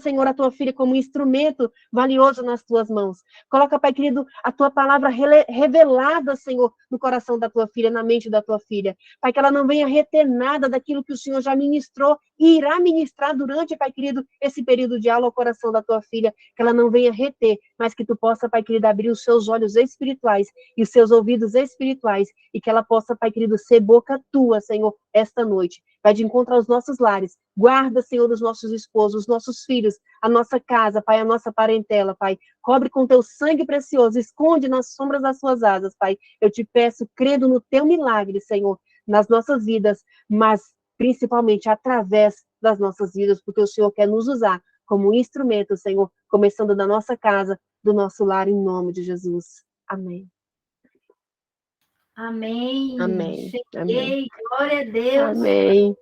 Senhor, a tua filha como um instrumento valioso nas tuas mãos. Coloca, Pai querido, a tua palavra revelada, Senhor, no coração da tua filha, na mente da tua filha. Pai, que ela não venha reter nada daquilo que o Senhor já ministrou e irá ministrar durante, Pai querido, esse período de aula ao coração da tua filha. Que ela não venha reter, mas que tu possa, Pai querido, abrir os seus olhos espirituais e os seus ouvidos espirituais e que ela possa, Pai querido, ser boca tua, Senhor, esta noite. Vai de encontro aos nossos lares. Guarda, Senhor, os nossos esposos, os nossos filhos, a nossa casa, Pai, a nossa parentela, Pai. Cobre com teu sangue precioso, esconde nas sombras das suas asas, Pai. Eu te peço, crendo no teu milagre, Senhor, nas nossas vidas, mas principalmente através das nossas vidas, porque o Senhor quer nos usar como instrumento, Senhor, começando da nossa casa, do nosso lar, em nome de Jesus. Amém. Amém. Amém. Cheguei, Amém. glória a Deus. Amém.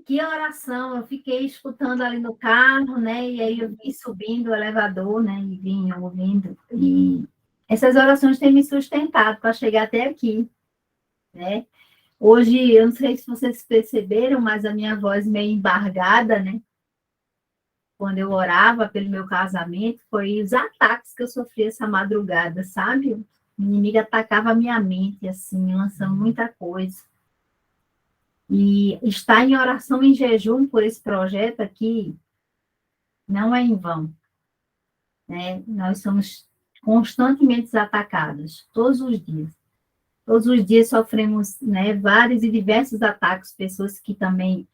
Que oração, eu fiquei escutando ali no carro, né? E aí eu vim subindo o elevador, né? E vim ouvindo. E essas orações têm me sustentado para chegar até aqui, né? Hoje, eu não sei se vocês perceberam, mas a minha voz meio embargada, né? Quando eu orava pelo meu casamento, foi os ataques que eu sofri essa madrugada, sabe? O inimigo atacava a minha mente, assim, lançando muita coisa. E estar em oração em jejum por esse projeto aqui não é em vão, né? Nós somos constantemente atacados, todos os dias. Todos os dias sofremos, né, vários e diversos ataques, pessoas que também,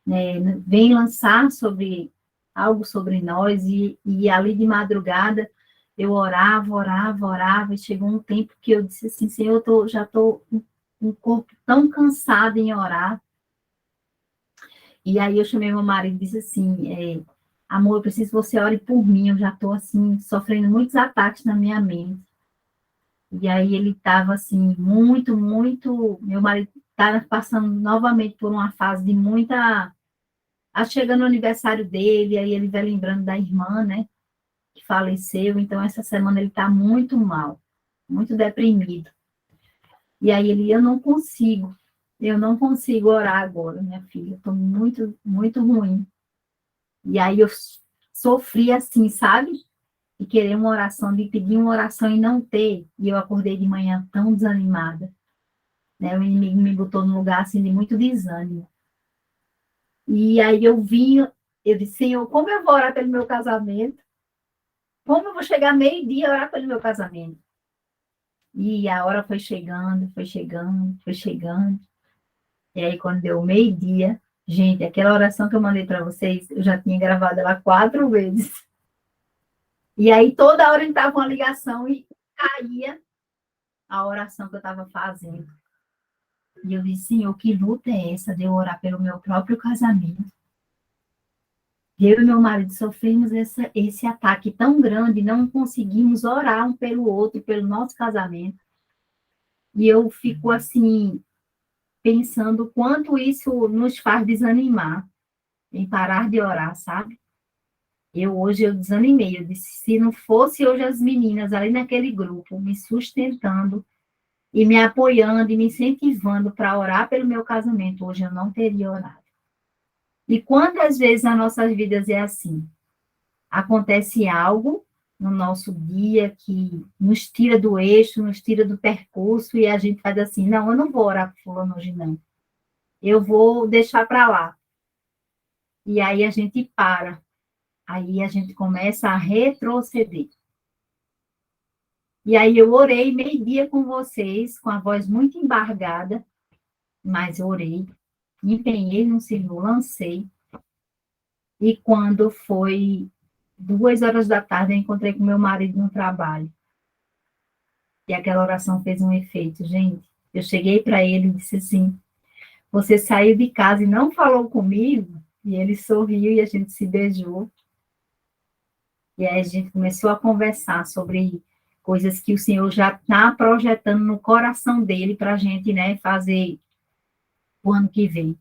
né, vêm lançar sobre algo sobre nós, e ali de madrugada eu orava, e chegou um tempo que eu disse assim, Senhor, já estou um corpo tão cansado em orar. E aí eu chamei meu marido e disse assim, amor, eu preciso que você ore por mim, eu já estou assim, sofrendo muitos ataques na minha mente. E aí ele estava assim, muito, meu marido estava passando novamente por uma fase de muita... Chegando o aniversário dele, aí ele vai lembrando da irmã, né, que faleceu, então essa semana ele está muito mal, muito deprimido. E aí eu não consigo orar agora, minha filha, estou muito, muito ruim. E aí eu sofri assim, sabe? De querer uma oração, de pedir uma oração e não ter. E eu acordei de manhã tão desanimada, né? O inimigo me botou num lugar assim de muito desânimo. E aí eu disse, Senhor, como eu vou orar pelo meu casamento? Como eu vou chegar meio-dia e orar pelo meu casamento? E a hora foi chegando. E aí, quando deu meio-dia, gente, aquela oração que eu mandei para vocês, eu já tinha gravado ela 4 vezes. E aí, toda hora entrava uma ligação e caía a oração que eu estava fazendo. E eu disse, Senhor, que luta é essa de eu orar pelo meu próprio casamento? Eu e meu marido sofremos esse ataque tão grande, não conseguimos orar um pelo outro, pelo nosso casamento. E eu fico assim, pensando o quanto isso nos faz desanimar em parar de orar, sabe? Hoje eu desanimei, eu disse, se não fosse hoje as meninas ali naquele grupo, me sustentando e me apoiando e me incentivando para orar pelo meu casamento, hoje eu não teria orado. E quantas vezes nas nossas vidas é assim? Acontece algo no nosso dia que nos tira do eixo, nos tira do percurso, e a gente faz assim, não, eu não vou orar por fulano hoje, não. Eu vou deixar para lá. E aí a gente para. Aí a gente começa a retroceder. E aí eu orei meio-dia com vocês, com a voz muito embargada, mas eu orei, empenhei no Senhor, lancei. E quando foi 2 horas da tarde, eu encontrei com meu marido no trabalho. E aquela oração fez um efeito, gente. Eu cheguei para ele e disse assim, você saiu de casa e não falou comigo? E ele sorriu e a gente se beijou. E aí a gente começou a conversar sobre coisas que o Senhor já está projetando no coração dele para a gente, né, fazer o ano que vem.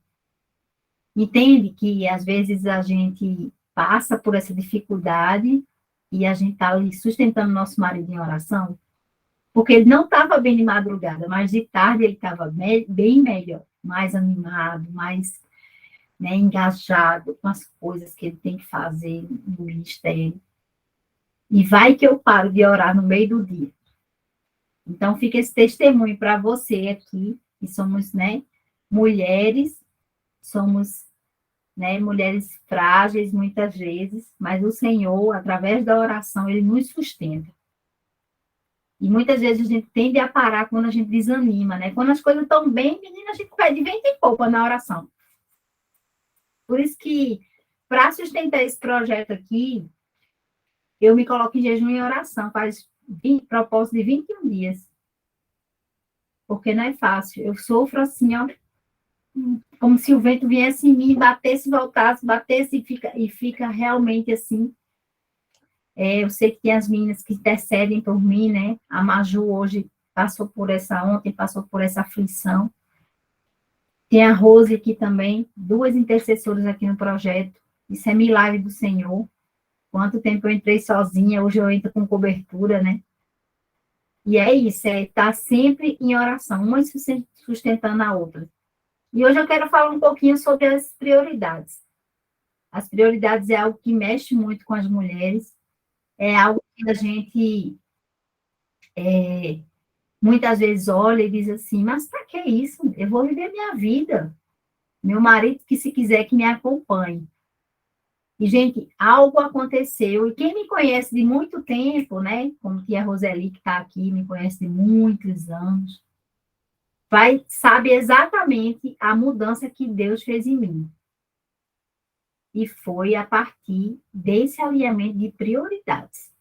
Entende que, às vezes, a gente passa por essa dificuldade e a gente está ali sustentando nosso marido em oração? Porque ele não estava bem de madrugada, mas de tarde ele estava bem melhor, mais animado, mais né, engajado com as coisas que ele tem que fazer no ministério. E vai que eu paro de orar no meio do dia. Então, fica esse testemunho para você aqui, que somos, né, mulheres, somos, né, mulheres frágeis muitas vezes, mas o Senhor, através da oração, ele nos sustenta. E muitas vezes a gente tende a parar quando a gente desanima, né? Quando as coisas estão bem, menina, a gente pede vento e poupa na oração. Por isso que, para sustentar esse projeto aqui, eu me coloco em jejum e oração, faz propósito de 21 dias. Porque não é fácil. Eu sofro assim, ó, como se o vento viesse em mim, batesse, voltasse, batesse e fica realmente assim. Eu sei que tem as meninas que intercedem por mim, né? A Maju hoje passou por essa ontem, passou por essa aflição. Tem a Rose aqui também, 2 intercessoras aqui no projeto. Isso é milagre do Senhor. Quanto tempo eu entrei sozinha, hoje eu entro com cobertura, né? E é isso, é estar sempre em oração, uma sustentando a outra. E hoje eu quero falar um pouquinho sobre as prioridades. As prioridades é algo que mexe muito com as mulheres, é algo que a gente muitas vezes olha e diz assim, mas para que isso? Eu vou viver minha vida. Meu marido, que se quiser que me acompanhe. E, gente, algo aconteceu, e quem me conhece de muito tempo, né, como tia Roseli, que está aqui, me conhece de muitos anos, sabe exatamente a mudança que Deus fez em mim. E foi a partir desse alinhamento de prioridades.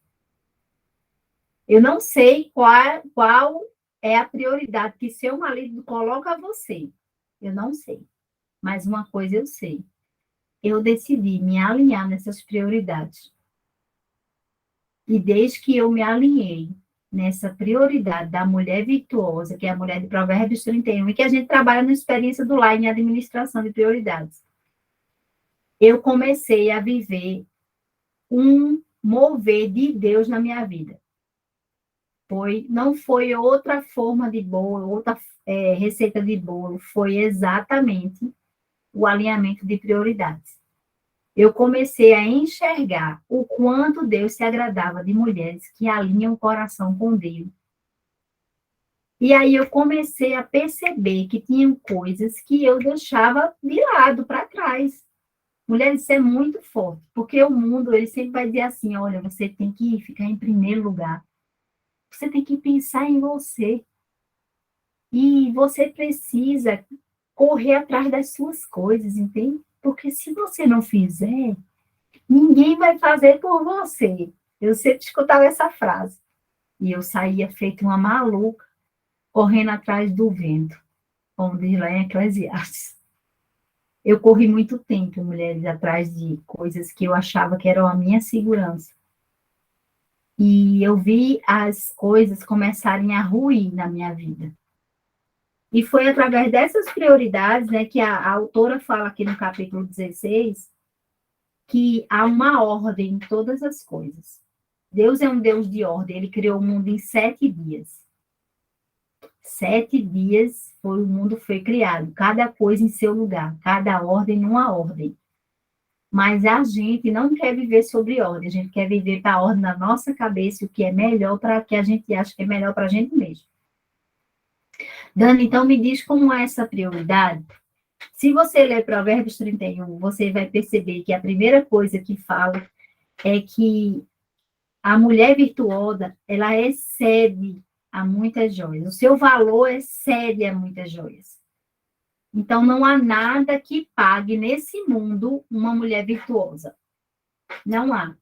Eu não sei qual é a prioridade que seu marido coloca a você. Eu não sei. Mas uma coisa eu sei. Eu decidi me alinhar nessas prioridades. E desde que eu me alinhei nessa prioridade da mulher virtuosa, que é a mulher de Provérbios 31, e que a gente trabalha na experiência do lar em administração de prioridades, eu comecei a viver um mover de Deus na minha vida. Não foi outra forma de bolo, outra receita de bolo, foi exatamente o alinhamento de prioridades. Eu comecei a enxergar o quanto Deus se agradava de mulheres que alinham o coração com Deus. E aí eu comecei a perceber que tinham coisas que eu deixava de lado, para trás. Mulheres, isso é muito forte, porque o mundo, ele sempre vai dizer assim, olha, você tem que ficar em primeiro lugar. Você tem que pensar em você. E você precisa correr atrás das suas coisas, entende? Porque se você não fizer, ninguém vai fazer por você. Eu sempre escutava essa frase. E eu saía feito uma maluca, correndo atrás do vento, como diz lá em Eclesiastes. Eu corri muito tempo, mulheres, atrás de coisas que eu achava que eram a minha segurança. E eu vi as coisas começarem a ruir na minha vida. E foi através dessas prioridades, né, que a autora fala aqui no capítulo 16, que há uma ordem em todas as coisas. Deus é um Deus de ordem, ele criou o mundo em 7 dias. 7 dias o mundo foi criado, cada coisa em seu lugar, cada ordem numa ordem. Mas a gente não quer viver sobre ordem, a gente quer viver para a ordem da nossa cabeça, o que é melhor para que a gente acha que é melhor para a gente mesmo. Dani, então me diz como é essa prioridade. Se você ler Provérbios 31, você vai perceber que a primeira coisa que fala é que a mulher virtuosa, ela excede a muitas joias. O seu valor excede a muitas joias. Então, não há nada que pague nesse mundo uma mulher virtuosa. Não há.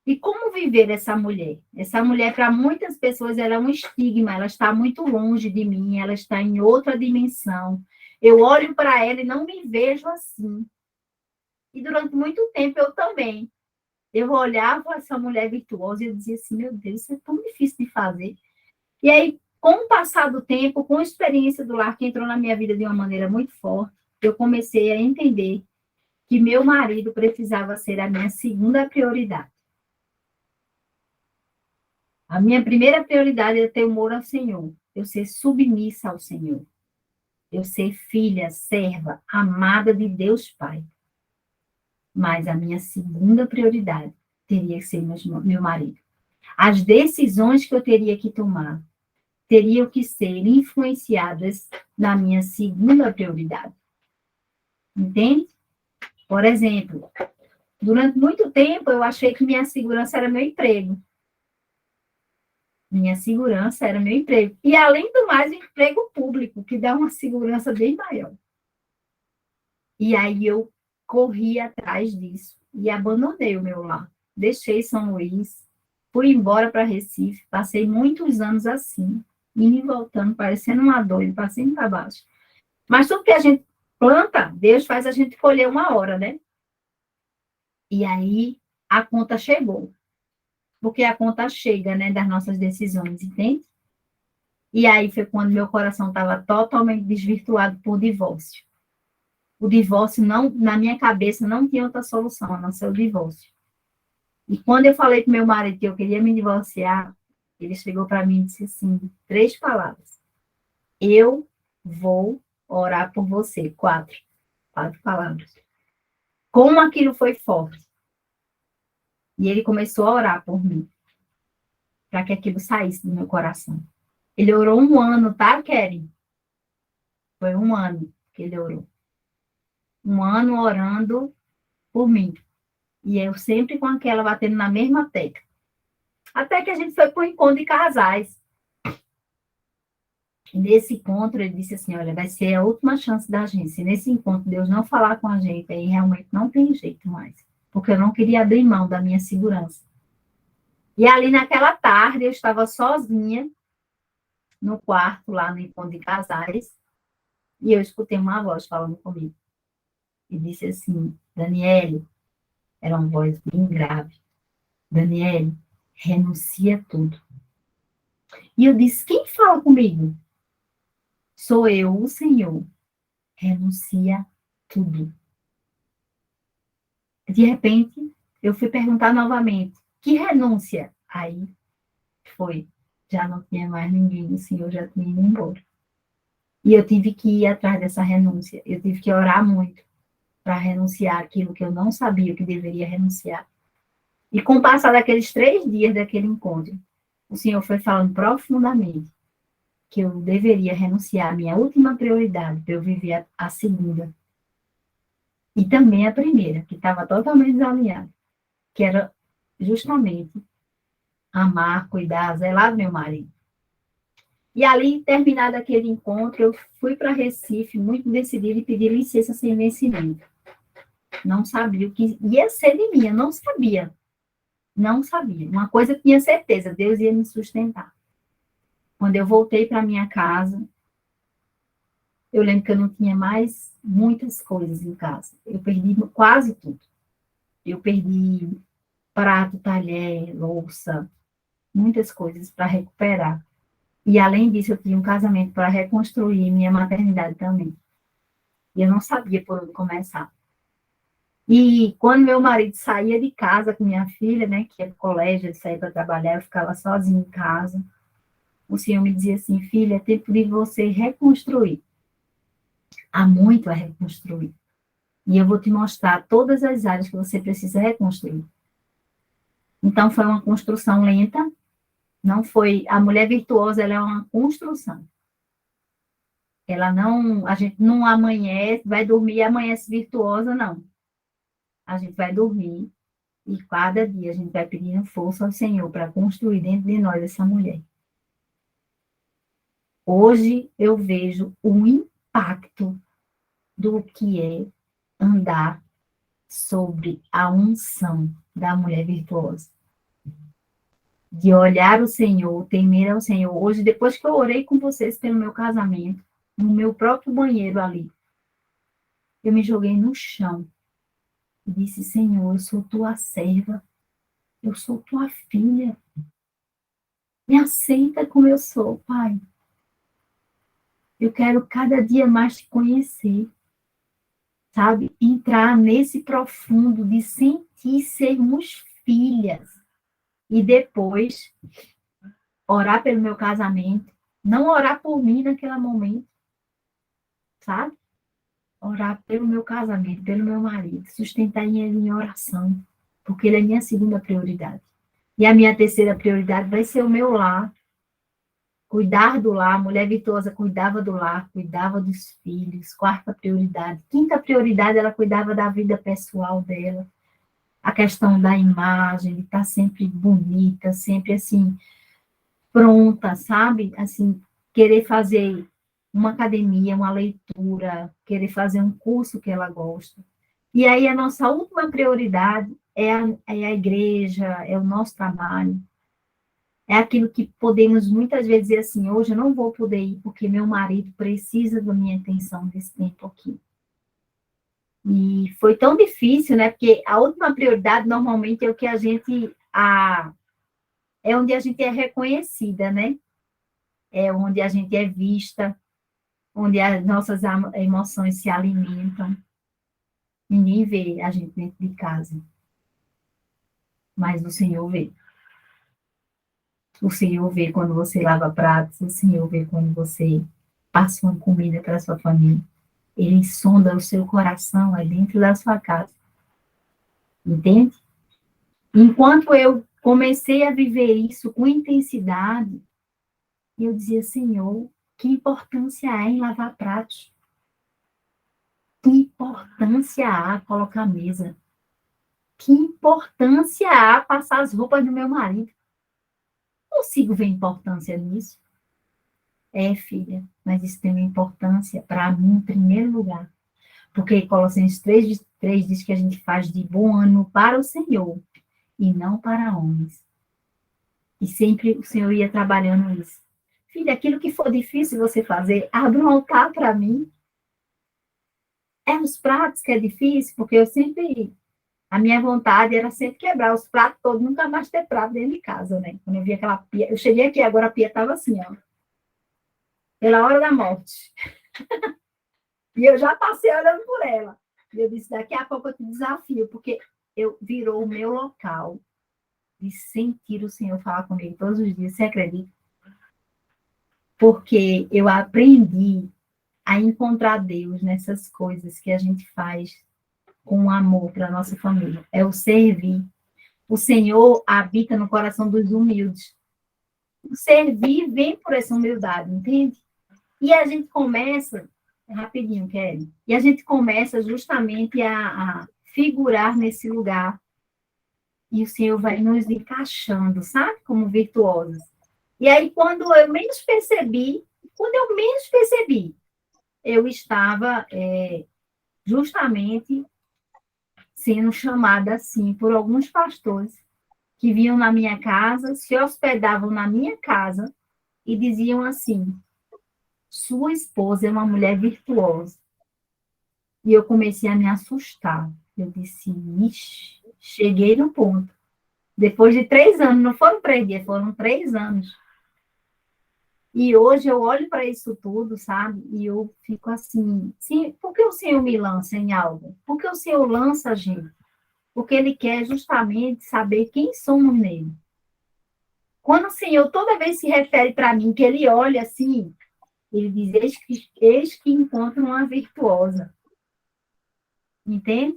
E como viver essa mulher? Essa mulher, para muitas pessoas, ela é um estigma, ela está muito longe de mim, ela está em outra dimensão. Eu olho para ela e não me vejo assim. E durante muito tempo eu também. Eu olhava essa mulher virtuosa e eu dizia assim, meu Deus, isso é tão difícil de fazer. E aí, com o passar do tempo, com a experiência do lar que entrou na minha vida de uma maneira muito forte, eu comecei a entender que meu marido precisava ser a minha segunda prioridade. A minha primeira prioridade é ter temor ao Senhor, eu ser submissa ao Senhor. eu ser filha, serva, amada de Deus Pai. Mas a minha segunda prioridade teria que ser meu marido. As decisões que eu teria que tomar teriam que ser influenciadas na minha segunda prioridade. Entende? Por exemplo, durante muito tempo eu achei que minha segurança era meu emprego. Minha segurança era meu emprego. E, além do mais, o emprego público, que dá uma segurança bem maior. E aí eu corri atrás disso e abandonei o meu lar. Deixei São Luís, fui embora para Recife, passei muitos anos assim, indo e voltando, parecendo uma doida, para cima e para baixo. Mas tudo que a gente planta, Deus faz a gente colher uma hora, né? E aí a conta chegou. Porque a conta chega, né, das nossas decisões, entende? E aí foi quando meu coração estava totalmente desvirtuado por divórcio. O divórcio, não, na minha cabeça, não tinha outra solução, a não ser o divórcio. E quando eu falei para meu marido que eu queria me divorciar, ele chegou para mim e disse assim, 3 palavras. Eu vou orar por você. 4 palavras. Como aquilo foi forte. E ele começou a orar por mim, para que aquilo saísse do meu coração. Ele orou 1 ano, tá, Keren? Foi 1 ano que ele orou. 1 ano orando por mim. E eu sempre com aquela batendo na mesma tecla. Até que a gente foi para o encontro de casais. E nesse encontro, ele disse assim, olha, vai ser a última chance da gente. Se nesse encontro Deus não falar com a gente, aí realmente não tem jeito mais. Porque eu não queria abrir mão da minha segurança. E ali naquela tarde, eu estava sozinha no quarto, lá no encontro de casais, e eu escutei uma voz falando comigo. E disse assim, Daniele, era uma voz bem grave, Daniele, renuncia tudo. E eu disse, quem fala comigo? Sou eu, o Senhor. Renuncia tudo. De repente, eu fui perguntar novamente, que renúncia? Aí foi, já não tinha mais ninguém, o Senhor já tinha ido embora. E eu tive que ir atrás dessa renúncia, eu tive que orar muito para renunciar aquilo que eu não sabia que deveria renunciar. E com o passar daqueles 3 dias daquele encontro, o Senhor foi falando profundamente que eu deveria renunciar à minha última prioridade, para eu viver a segunda. E também a primeira, que estava totalmente desalinhada, que era justamente amar, cuidar, zelar do meu marido. E ali, terminado aquele encontro, eu fui para Recife, muito decidida, e pedi licença sem vencimento. Não sabia o que ia ser de mim, eu não sabia. Não sabia. Uma coisa eu tinha certeza, Deus ia me sustentar. Quando eu voltei para minha casa, eu lembro que eu não tinha mais muitas coisas em casa. Eu perdi quase tudo. Eu perdi prato, talher, louça, muitas coisas para recuperar. E, além disso, eu tinha um casamento para reconstruir, minha maternidade também. E eu não sabia por onde começar. E quando meu marido saía de casa com minha filha, né, que ia para o colégio, ele saía para trabalhar, eu ficava sozinha em casa. O Senhor me dizia assim, filha, é tempo de você reconstruir. Há muito a reconstruir. E eu vou te mostrar todas as áreas que você precisa reconstruir. Então, foi uma construção lenta. Não foi... A mulher virtuosa, ela é uma construção. Ela não... A gente não amanhece, vai dormir e amanhece virtuosa, não. A gente vai dormir e cada dia a gente vai pedindo força ao Senhor para construir dentro de nós essa mulher. Hoje eu vejo o impacto do que é andar sobre a unção da mulher virtuosa. De olhar o Senhor, temer ao Senhor. Hoje, depois que eu orei com vocês pelo meu casamento, no meu próprio banheiro ali, eu me joguei no chão e disse, Senhor, eu sou tua serva, eu sou tua filha. Me aceita como eu sou, Pai. Eu quero cada dia mais te conhecer, sabe? Entrar nesse profundo de sentir sermos filhas. E depois, orar pelo meu casamento. Não orar por mim naquele momento. sabe? Orar pelo meu casamento, pelo meu marido, sustentar ele em oração, porque ele é minha segunda prioridade. E a minha terceira prioridade vai ser o meu lar, cuidar do lar. A mulher virtuosa cuidava do lar, cuidava dos filhos. Quarta prioridade. Quinta prioridade, ela cuidava da vida pessoal dela. A questão da imagem, de estar sempre bonita, sempre assim, pronta, sabe? Assim, querer fazer uma academia, uma leitura, querer fazer um curso que ela gosta. E aí a nossa última prioridade é a igreja, é o nosso trabalho. É aquilo que podemos muitas vezes dizer assim, hoje eu não vou poder ir porque meu marido precisa da minha atenção nesse tempo aqui. E foi tão difícil, né? Porque a última prioridade normalmente é o que é onde a gente é reconhecida, né? É onde a gente é vista, onde as nossas emoções se alimentam. Ninguém vê a gente dentro de casa, mas o Senhor vê. O Senhor vê quando você lava pratos, o Senhor vê quando você passa uma comida para a sua família. Ele sonda o seu coração aí dentro da sua casa. Entende? Enquanto eu comecei a viver isso com intensidade, eu dizia, Senhor, que importância há em lavar pratos? Que importância há colocar a mesa? Que importância há passar as roupas do meu marido? Não consigo ver importância nisso. É, filha, mas isso tem uma importância para mim em primeiro lugar. Porque Colossenses 3 diz que a gente faz de bom ânimo para o Senhor e não para homens. E sempre o Senhor ia trabalhando isso. Filha, aquilo que for difícil você fazer, abre um altar para mim. É os pratos que é difícil, porque eu sempre... A minha vontade era sempre quebrar os pratos todos, nunca mais ter prato dentro de casa, né? Quando eu vi aquela pia... Eu cheguei aqui, agora a pia estava assim, ó. Pela hora da morte. E eu já passei olhando por ela. E eu disse, daqui a pouco eu te desafio, porque virou o meu local de sentir o Senhor falar comigo todos os dias. Você acredita? Porque eu aprendi a encontrar Deus nessas coisas que a gente faz com amor para a nossa família. É o servir. O Senhor habita no coração dos humildes. O servir vem por essa humildade, entende? E a gente começa, rapidinho, Kelly, e a gente começa justamente a figurar nesse lugar. E o Senhor vai nos encaixando, sabe? Como virtuosos. E aí, quando eu menos percebi, eu estava justamente sendo chamada assim por alguns pastores que vinham na minha casa, se hospedavam na minha casa e diziam assim: sua esposa é uma mulher virtuosa. E eu comecei a me assustar. Eu disse, ixi, cheguei no ponto. Depois de 3 anos, não foram 3 dias, foram 3 anos. E hoje eu olho para isso tudo, sabe? E eu fico assim, sim, por que o Senhor me lança em algo? Por que o Senhor lança a gente? Porque Ele quer justamente saber quem somos nele. Quando o Senhor toda vez se refere para mim, que Ele olha assim, Ele diz, eis que encontra uma virtuosa. Entende?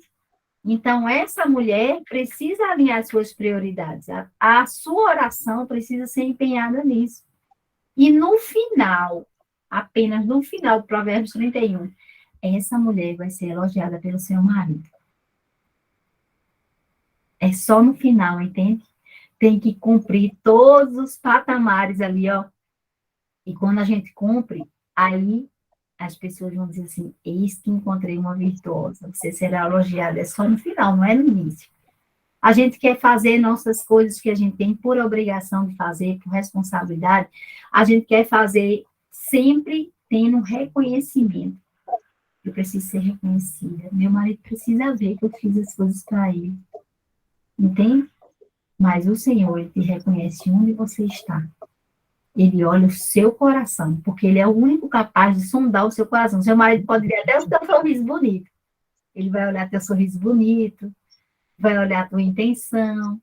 Então, essa mulher precisa alinhar suas prioridades. A sua oração precisa ser empenhada nisso. E no final, apenas no final do Provérbios 31, essa mulher vai ser elogiada pelo seu marido. É só no final, entende? Tem que cumprir todos os patamares ali, ó. E quando a gente cumpre, aí as pessoas vão dizer assim, eis que encontrei uma virtuosa. Você será elogiada. É só no final, não é no início. A gente quer fazer nossas coisas que a gente tem por obrigação de fazer, por responsabilidade. A gente quer fazer sempre tendo reconhecimento. Eu preciso ser reconhecida. Meu marido precisa ver que eu fiz as coisas para ele. Entende? Mas o Senhor, Ele te reconhece onde você está. Ele olha o seu coração, porque Ele é o único capaz de sondar o seu coração. Seu marido pode ver até o teu sorriso bonito. Ele vai olhar teu sorriso bonito, vai olhar a tua intenção,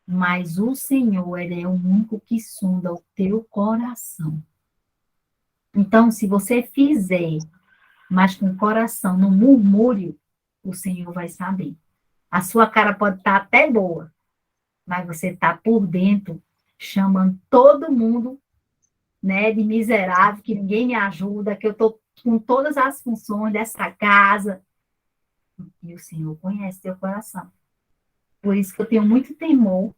mas o Senhor, Ele é o único que sonda o teu coração. Então, se você fizer mas com o coração no murmúrio, o Senhor vai saber. A sua cara pode estar até boa, mas você está por dentro, chamando todo mundo, né, de miserável, que ninguém me ajuda, que eu estou com todas as funções dessa casa. E o Senhor conhece teu coração. Por isso que eu tenho muito temor,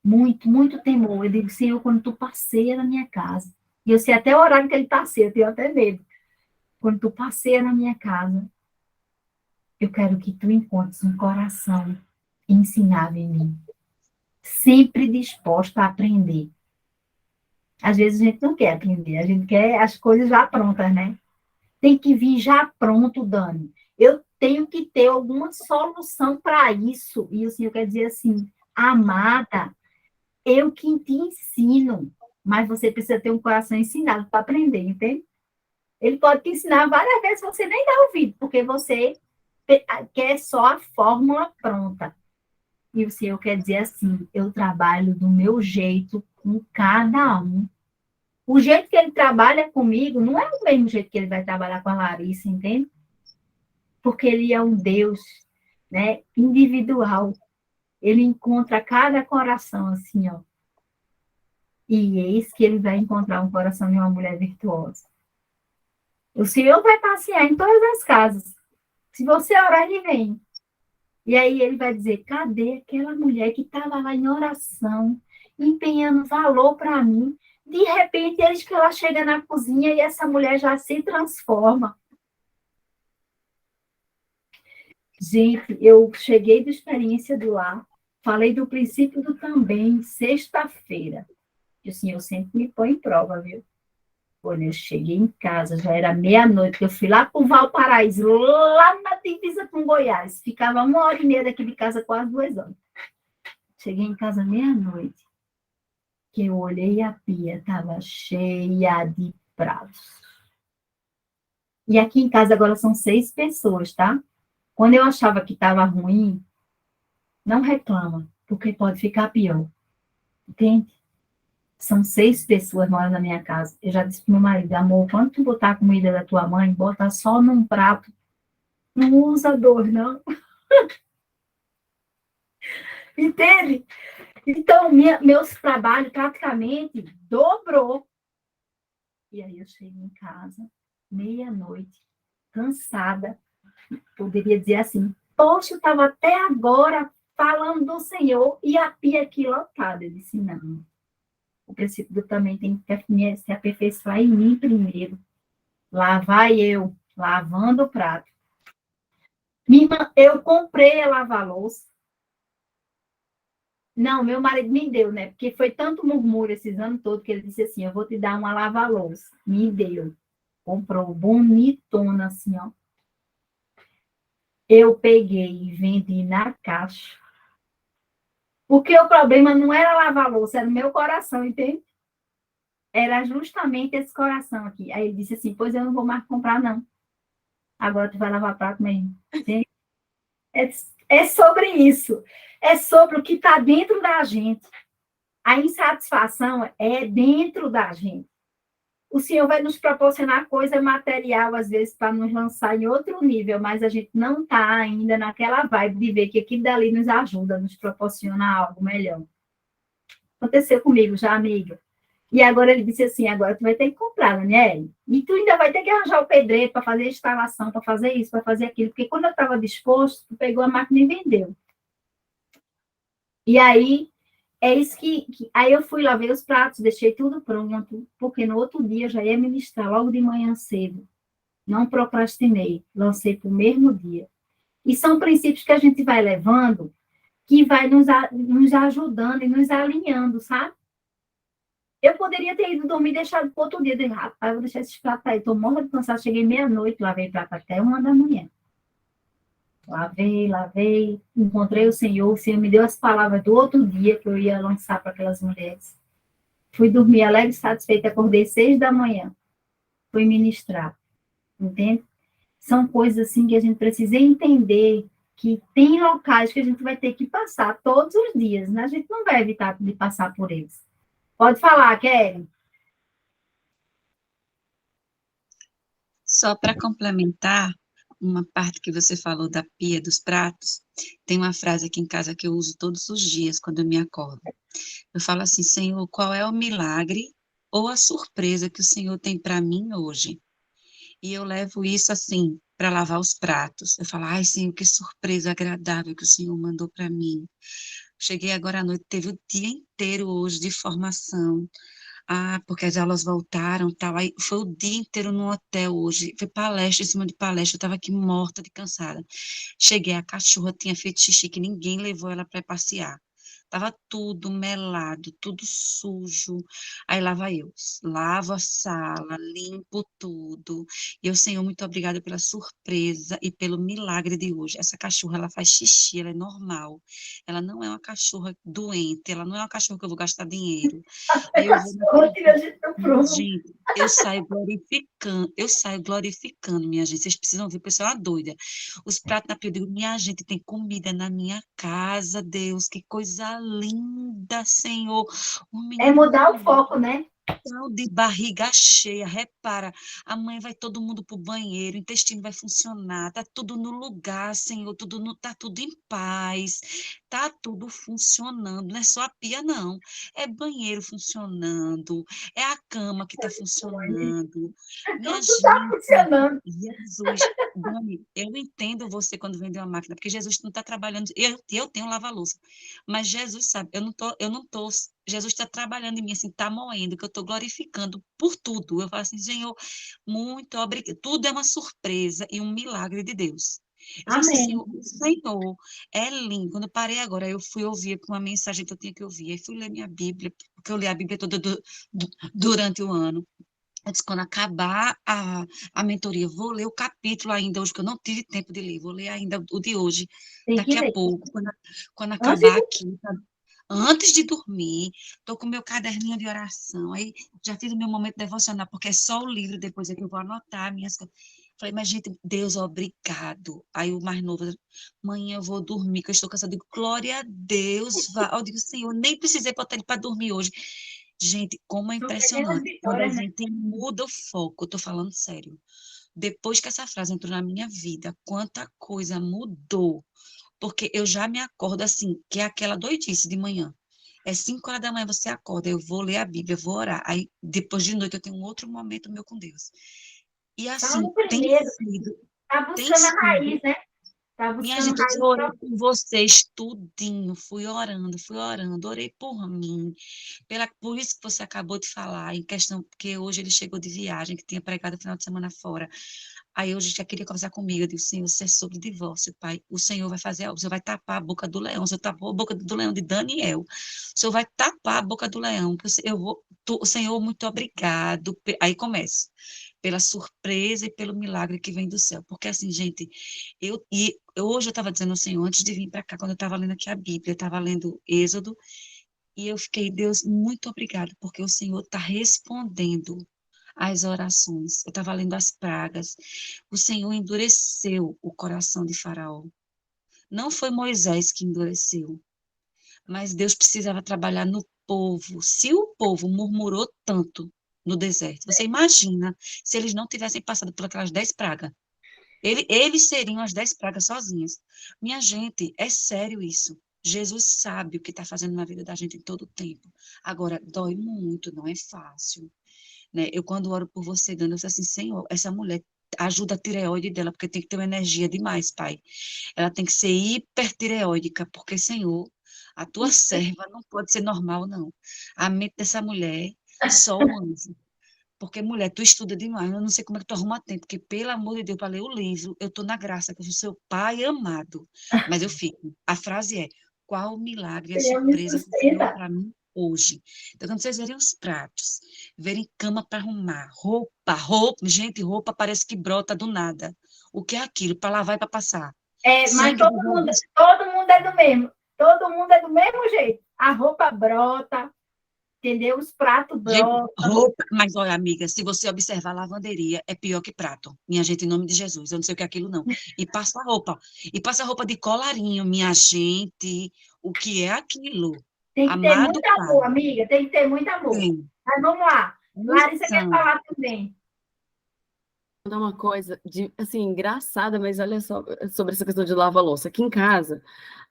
muito temor. Eu digo, Senhor, quando tu passeia na minha casa, e eu sei até o horário que ele passeia, eu tenho até medo. Quando tu passeia na minha casa, eu quero que tu encontres um coração ensinável em mim, sempre disposto a aprender. Às vezes a gente não quer aprender, a gente quer as coisas já prontas, né? Tem que vir já pronto, Dani. Eu tenho que ter alguma solução para isso. E o Senhor quer dizer assim, amada, eu que te ensino, mas você precisa ter um coração ensinado para aprender, entende? Ele pode te ensinar várias vezes, você nem dá ouvido, porque você quer só a fórmula pronta. E o Senhor quer dizer assim, eu trabalho do meu jeito com cada um. O jeito que ele trabalha comigo não é o mesmo jeito que ele vai trabalhar com a Larissa, entende? Porque ele é um Deus, né, individual. Ele encontra cada coração assim, ó. E eis que ele vai encontrar um coração de uma mulher virtuosa. O Senhor vai passear em todas as casas. Se você orar, ele vem. E aí ele vai dizer, cadê aquela mulher que estava lá em oração, empenhando valor para mim? De repente, eis que ela chega na cozinha e essa mulher já se transforma. Gente, eu cheguei da experiência do lar, falei do princípio do também, sexta-feira. E o Senhor sempre me põe em prova, viu? Quando eu cheguei em casa, já era meia-noite, eu fui lá para o Valparaíso, lá na divisa com Goiás. Ficava 1h30 daqui de casa, quase 2 horas. Cheguei em casa meia-noite, que eu olhei a pia, estava cheia de pratos. E aqui em casa agora são 6 pessoas, tá? Quando eu achava que estava ruim, não reclama, porque pode ficar pior. Entende? São 6 pessoas morando na minha casa. Eu já disse pro meu marido, amor, quando tu botar a comida da tua mãe, bota só num prato. Não usa dois, não. Entende? Então, meus trabalhos praticamente dobrou. E aí eu chego em casa, meia-noite, cansada. Poderia dizer assim, poxa, eu estava até agora falando do Senhor e a pia aqui lotada. Eu disse, não. O princípio também tem que se aperfeiçoar em mim primeiro. Lá vai eu, lavando o prato. Minha irmã, eu comprei a lava-louça. Não, meu marido me deu, né? Porque foi tanto murmúrio esses anos todos que ele disse assim, eu vou te dar uma lava-louça. Me deu. Comprou bonitona assim, ó. Eu peguei e vendi na caixa. Porque o problema não era lavar a louça, era o meu coração, entende? Era justamente esse coração aqui. Aí ele disse assim, pois eu não vou mais comprar, não. Agora tu vai lavar prato mesmo. É, é sobre isso. É sobre o que está dentro da gente. A insatisfação é dentro da gente. O Senhor vai nos proporcionar coisa material, às vezes, para nos lançar em outro nível, mas a gente não está ainda naquela vibe de ver que aquilo dali nos ajuda, nos proporciona algo melhor. Aconteceu comigo já, amiga. E agora ele disse assim, agora tu vai ter que comprar, Daniela. E tu ainda vai ter que arranjar o pedreiro para fazer a instalação, para fazer isso, para fazer aquilo. Porque quando eu estava disposto, tu pegou a máquina e vendeu. E aí, é isso que... Aí eu fui lá ver os pratos, deixei tudo pronto, porque no outro dia eu já ia ministrar logo de manhã cedo. Não procrastinei, lancei para o mesmo dia. E são princípios que a gente vai levando, que vai nos ajudando e nos alinhando, sabe? Eu poderia ter ido dormir e deixado para outro dia. Eu rapaz, vou deixar esses pratos aí. Estou morrendo de cansado. Cheguei meia-noite, lavei prato até 1h da manhã. Lavei. Encontrei o Senhor me deu as palavras do outro dia que eu ia lançar para aquelas mulheres. Fui dormir alegre e satisfeita. Acordei 6 da manhã. Fui ministrar. Entende? São coisas assim que a gente precisa entender que tem locais que a gente vai ter que passar todos os dias, né? A gente não vai evitar de passar por eles. Pode falar, Kelly. Só para complementar uma parte que você falou da pia dos pratos, tem uma frase aqui em casa que eu uso todos os dias quando eu me acordo. Eu falo assim, Senhor, qual é o milagre ou a surpresa que o Senhor tem para mim hoje? E eu levo isso assim, para lavar os pratos. Eu falo, ai, Senhor, que surpresa agradável que o Senhor mandou para mim. Cheguei agora à noite, teve o dia inteiro hoje de formação. Porque as aulas voltaram, tal. Aí foi o dia inteiro no hotel hoje. Foi palestra em cima de palestra. Eu estava aqui morta de cansada. Cheguei, a cachorra tinha feito xixi, que ninguém levou ela para passear. Tava tudo melado, tudo sujo. Aí lá vai eu, lavo a sala, limpo tudo. E eu, Senhor, muito obrigada pela surpresa e pelo milagre de hoje. Essa cachorra, ela faz xixi, ela é normal. Ela não é uma cachorra doente, ela não é uma cachorra que eu vou gastar dinheiro. Aí eu vou gente, eu saio glorificando, minha gente. Vocês precisam ver, pessoal, é uma doida. Os pratos na pia, eu digo, minha gente, tem comida na minha casa, Deus, que coisa linda, Senhor. Um É menino mudar muito o foco, né? de barriga cheia, repara, amanhã vai todo mundo pro banheiro, o intestino vai funcionar, tá tudo no lugar, Senhor, tá tudo em paz, tá tudo funcionando, não é só a pia, não, é banheiro funcionando, é a cama que tá funcionando, minha Tudo está gente, funcionando. Jesus, Dani, eu entendo você quando vende uma máquina, porque Jesus não está trabalhando, eu tenho lava-louça, mas Jesus sabe, eu não tô, Jesus está trabalhando em mim, assim, está moendo, que eu estou glorificando por tudo. Eu falo assim, Senhor, muito obrigado. Tudo é uma surpresa e um milagre de Deus. Eu falo assim, Amém. Senhor, o Senhor é lindo. Quando eu parei agora, eu fui ouvir uma mensagem que eu tinha que ouvir. Aí fui ler minha Bíblia, porque eu li a Bíblia toda durante o ano. Eu disse, quando acabar a mentoria, vou ler o capítulo ainda hoje, que eu não tive tempo de ler, vou ler ainda o de hoje, Tem que daqui a ler. pouco, quando Antes acabar de... aqui, antes de dormir, estou com meu caderninho de oração, aí já fiz o meu momento devocional, porque é só o livro, depois é que eu vou anotar minhas coisas. Falei, mas gente, Deus, obrigado. Aí o mais novo, mãe, eu vou dormir, que eu estou cansada. Eu digo, glória a Deus, vá. Eu digo, Senhor, nem precisei botar ele para dormir hoje. Gente, como é São pequenas impressionante. Quando a vitórias, né? gente muda o foco, eu tô falando sério. Depois que essa frase entrou na minha vida, quanta coisa mudou. Porque eu já me acordo assim, que é aquela doidice de manhã. É 5 horas da manhã, você acorda, eu vou ler a Bíblia, eu vou orar. Aí, depois de noite, eu tenho um outro momento meu com Deus. E assim, Salmo primeiro. Tá tem buscando a sido raiz, né? Tá minha buscando gente, eu raiz orei própria. por vocês tudinho, fui orando, orei por mim, por isso que você acabou de falar, em questão, porque hoje ele chegou de viagem, que tinha pregado o final de semana fora. Aí hoje já queria conversar comigo, eu disse, Senhor, se é sobre divórcio, Pai, o Senhor vai fazer algo, o Senhor vai tapar a boca do leão, o Senhor tapou a boca do leão de Daniel, o Senhor vai tapar a boca do leão, que o Senhor, muito obrigado, aí começa, pela surpresa e pelo milagre que vem do céu, porque assim, gente, hoje eu estava dizendo ao Senhor, antes de vir para cá, quando eu estava lendo aqui a Bíblia, eu estava lendo Êxodo, e eu fiquei, Deus, muito obrigado, porque o Senhor está respondendo às orações. Eu estava lendo as pragas. O Senhor endureceu o coração de Faraó. Não foi Moisés que endureceu, mas Deus precisava trabalhar no povo. Se o povo murmurou tanto no deserto, você imagina se eles não tivessem passado por aquelas 10 pragas. Eles seriam as 10 pragas sozinhos. Minha gente, é sério isso. Jesus sabe o que está fazendo na vida da gente em todo o tempo. Agora, dói muito, não é fácil. Né? Eu, quando oro por você, Dani, eu falo assim, Senhor, essa mulher ajuda a tireoide dela, porque tem que ter uma energia demais, Pai. Ela tem que ser hipertireóidica, porque, Senhor, a tua serva não pode ser normal, não. A mente dessa mulher, só o anjo. Porque, mulher, tu estuda demais, eu não sei como é que tu arruma tempo, porque, pelo amor de Deus, para ler o livro, eu estou na graça, que eu sou seu pai amado. Mas eu fico. A frase é, qual o milagre e a Senhor me surpresa do Senhor sustenta. para mim hoje? Então, quando vocês verem os pratos, verem cama para arrumar, roupa, gente, roupa parece que brota do nada. O que é aquilo? Para lavar e para passar. É, mas Sangue de Jesus. todo mundo é do mesmo. Todo mundo é do mesmo jeito. A roupa brota, entendeu? Os pratos Gente, brotam. roupa, mas olha, amiga, se você observar a lavanderia, é pior que prato. Minha gente, em nome de Jesus, eu não sei o que é aquilo, não. E passa roupa de colarinho, minha gente, o que é aquilo? Tem que ter Amado muito Pai, amor, amiga. Tem que ter muito amor. tem Mas vamos lá. Larissa quer unção. falar também. Contar uma coisa assim, engraçada, mas olha só sobre essa questão de lava-louça. Aqui em casa,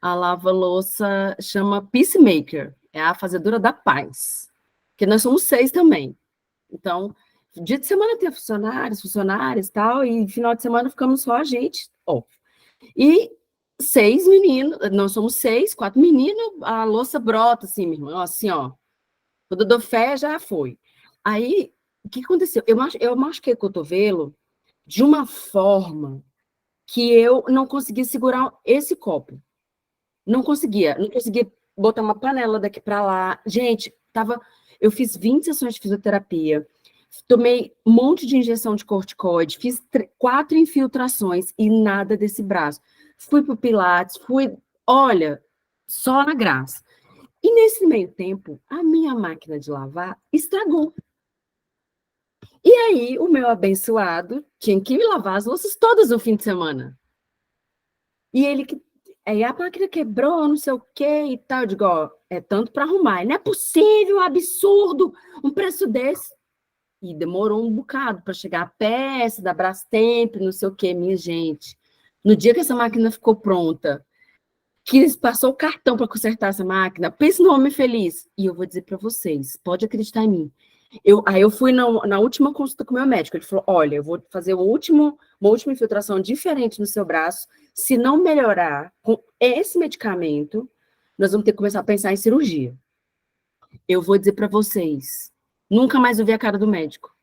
a lava-louça chama Peacemaker, é a fazedora da paz. Porque nós somos 6 também. Então, dia de semana tem funcionários e tal, e final de semana ficamos só a gente. Ó. E 6 meninos, nós somos 6, 4 meninos, a louça brota assim, minha irmã, assim, ó. Quando eu dou fé, já foi. Aí, o que aconteceu? Eu machuquei o cotovelo de uma forma que eu não conseguia segurar esse copo. Não conseguia botar uma panela daqui para lá. Gente, eu fiz 20 sessões de fisioterapia, tomei um monte de injeção de corticoide, fiz 4 infiltrações e nada desse braço. Fui pro Pilates, olha, só na graça. E nesse meio tempo, a minha máquina de lavar estragou. E aí, o meu abençoado tinha que lavar as louças todas no fim de semana. E aí a máquina quebrou, não sei o quê e tal. Eu digo, ó, é tanto para arrumar. Não é possível, absurdo, um preço desse. E demorou um bocado para chegar a peça da Brastemp, não sei o quê, minha gente. No dia que essa máquina ficou pronta, que passou o cartão para consertar essa máquina, pense no homem feliz. E eu vou dizer para vocês, pode acreditar em mim. Aí eu fui na última consulta com o meu médico. Ele falou: olha, eu vou fazer uma última infiltração diferente no seu braço. Se não melhorar com esse medicamento, nós vamos ter que começar a pensar em cirurgia. Eu vou dizer para vocês: nunca mais eu vi a cara do médico.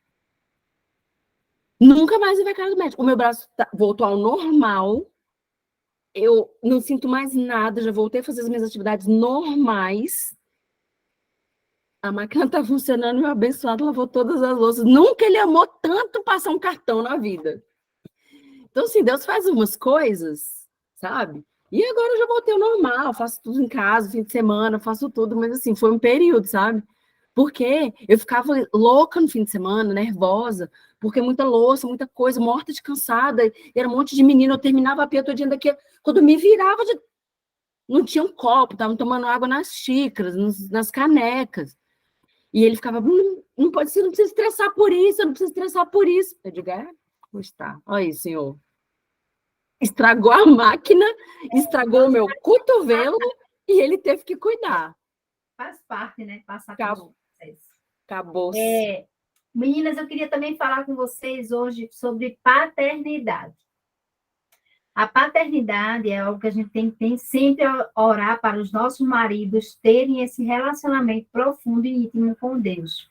Nunca mais eu vi a cara do médico. O meu braço voltou ao normal. Eu não sinto mais nada. Já voltei a fazer as minhas atividades normais. A máquina está funcionando, meu abençoado lavou todas as louças. Nunca ele amou tanto passar um cartão na vida. Então, assim, Deus faz umas coisas, sabe? E agora eu já voltei ao normal, faço tudo em casa, fim de semana, faço tudo, mas assim, foi um período, sabe? Porque eu ficava louca no fim de semana, nervosa, porque muita louça, muita coisa, morta de cansada, e era um monte de menino, eu terminava a pia todo dia daqui, quando me virava, não tinha um copo, estavam tomando água nas xícaras, nas canecas. E ele ficava, não pode ser, não precisa estressar por isso, não precisa estressar por isso. Eu digo, pois tá. Olha aí, senhor. Estragou a máquina, estragou o meu cotovelo e ele teve que cuidar. Faz parte, né? Passar Acabou. por processo. Acabou. Meninas, eu queria também falar com vocês hoje sobre paternidade. A paternidade é algo que a gente tem que sempre orar para os nossos maridos terem esse relacionamento profundo e íntimo com Deus.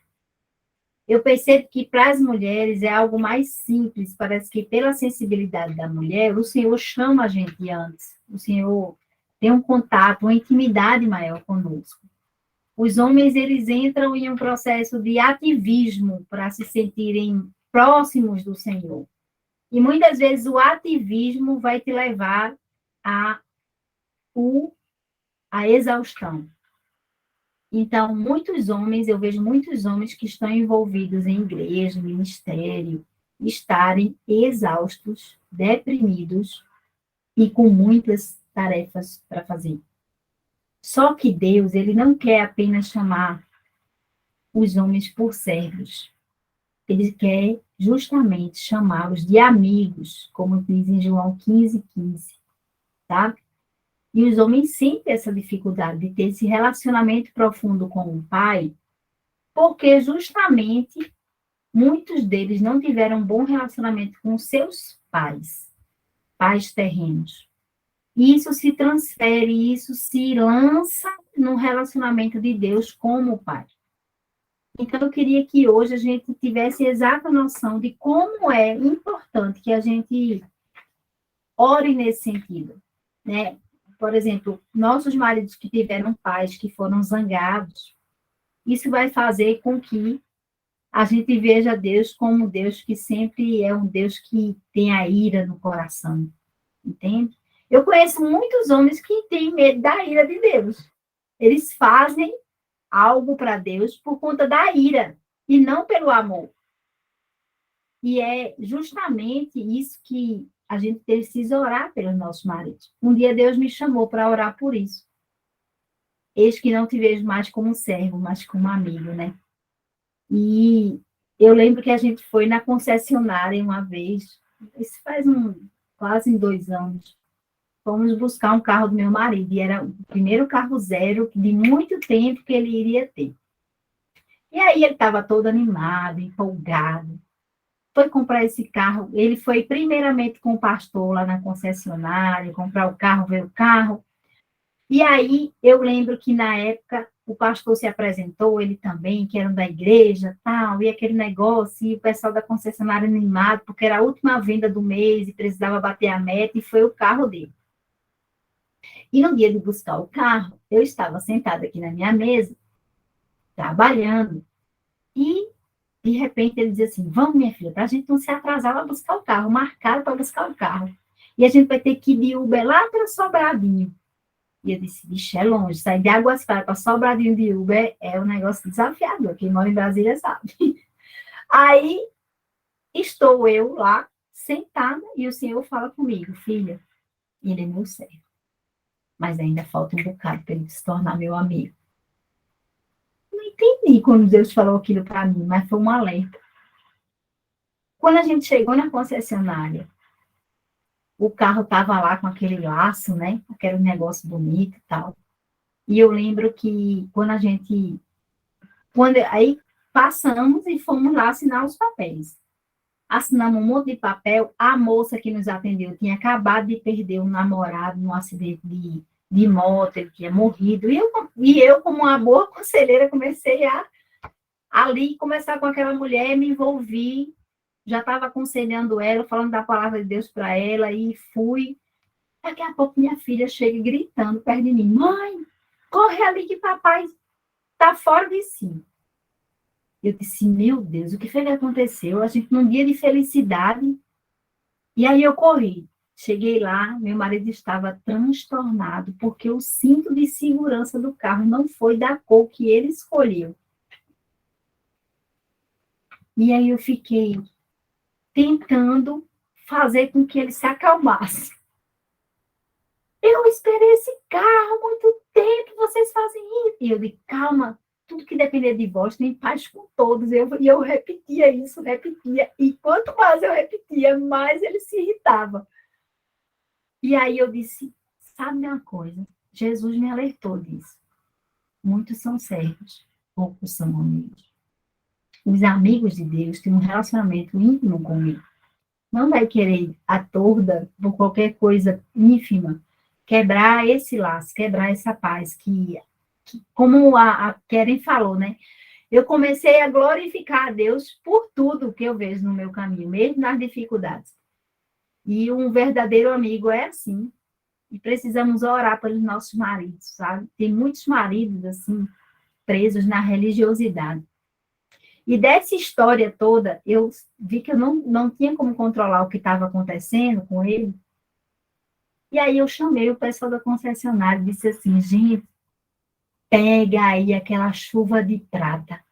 Eu percebo que para as mulheres é algo mais simples, parece que pela sensibilidade da mulher, o Senhor chama a gente antes, o Senhor tem um contato, uma intimidade maior conosco. Os homens, eles entram em um processo de ativismo para se sentirem próximos do Senhor. E muitas vezes o ativismo vai te levar à exaustão. Então, eu vejo muitos homens que estão envolvidos em igreja, ministério, estarem exaustos, deprimidos e com muitas tarefas para fazer. Só que Deus, ele não quer apenas chamar os homens por servos. Ele quer justamente chamá-los de amigos, como diz em João 15:15, tá? E os homens sentem essa dificuldade de ter esse relacionamento profundo com o pai, porque justamente muitos deles não tiveram um bom relacionamento com seus pais terrenos. E isso se transfere, isso se lança no relacionamento de Deus como pai. Então, eu queria que hoje a gente tivesse exata noção de como é importante que a gente ore nesse sentido, né? Por exemplo, nossos maridos que tiveram pais que foram zangados, isso vai fazer com que a gente veja Deus como Deus que sempre é um Deus que tem a ira no coração, entende? Eu conheço muitos homens que têm medo da ira de Deus. Eles fazem algo para Deus por conta da ira e não pelo amor. E é justamente isso que a gente precisa orar pelos nossos maridos. Um dia Deus me chamou para orar por isso. Eis que não te vejo mais como um servo, mas como amigo, né? E eu lembro que a gente foi na concessionária uma vez, isso faz quase 2 anos, fomos buscar um carro do meu marido, e era o primeiro carro zero de muito tempo que ele iria ter. E aí ele estava todo animado, empolgado, foi comprar esse carro, ele foi primeiramente com o pastor lá na concessionária, comprar o carro, ver o carro, e aí eu lembro que na época o pastor se apresentou, ele também, que era da igreja, tal, e aquele negócio, e o pessoal da concessionária animado, porque era a última venda do mês e precisava bater a meta, e foi o carro dele. E no dia de buscar o carro, eu estava sentada aqui na minha mesa, trabalhando, e de repente ele dizia assim, vamos, minha filha, para a gente não se atrasar para buscar o carro, marcaram para buscar o carro. E a gente vai ter que ir de Uber lá para Sobradinho. E eu disse, vixe, é longe, sair de Águas Claras para Sobradinho de Uber é um negócio desafiador, quem mora em Brasília sabe. Aí, estou eu lá, sentada, e o Senhor fala comigo, filha, ele é meu servo, mas ainda falta um bocado para ele se tornar meu amigo. Não entendi quando Deus falou aquilo para mim, mas foi um alerta. Quando a gente chegou na concessionária, o carro estava lá com aquele laço, né? Aquele negócio bonito e tal. E eu lembro que aí passamos e fomos lá assinar os papéis. Assinamos um monte de papel. A moça que nos atendeu tinha acabado de perder um namorado num acidente de moto, ele tinha morrido. E eu, como uma boa conselheira, comecei a ali conversar com aquela mulher, me envolvi. Já estava aconselhando ela, falando da palavra de Deus para ela, e fui. Daqui a pouco minha filha chega gritando perto de mim, mãe, corre ali que papai está fora de si. Eu disse, meu Deus, o que foi que aconteceu? A gente num dia de felicidade. E aí eu corri. Cheguei lá, meu marido estava transtornado, porque o cinto de segurança do carro não foi da cor que ele escolheu. E aí eu fiquei tentando fazer com que ele se acalmasse. Eu esperei esse carro há muito tempo, vocês fazem isso. E eu disse, calma, tudo que depender de vós, tem paz com todos. E eu repetia isso, repetia. E quanto mais eu repetia, mais ele se irritava. E aí eu disse, sabe uma coisa? Jesus me alertou disso. Muitos são servos, poucos são amigos. Os amigos de Deus têm um relacionamento íntimo comigo. Não vai querer a torda por qualquer coisa ínfima quebrar esse laço, quebrar essa paz que como a Keren falou, né? Eu comecei a glorificar a Deus por tudo que eu vejo no meu caminho, mesmo nas dificuldades. E um verdadeiro amigo é assim. E precisamos orar pelos nossos maridos, sabe? Tem muitos maridos, assim, presos na religiosidade. E dessa história toda, eu vi que eu não tinha como controlar o que estava acontecendo com ele. E aí eu chamei o pessoal da concessionária e disse assim, gente, pega aí aquela chuva de prata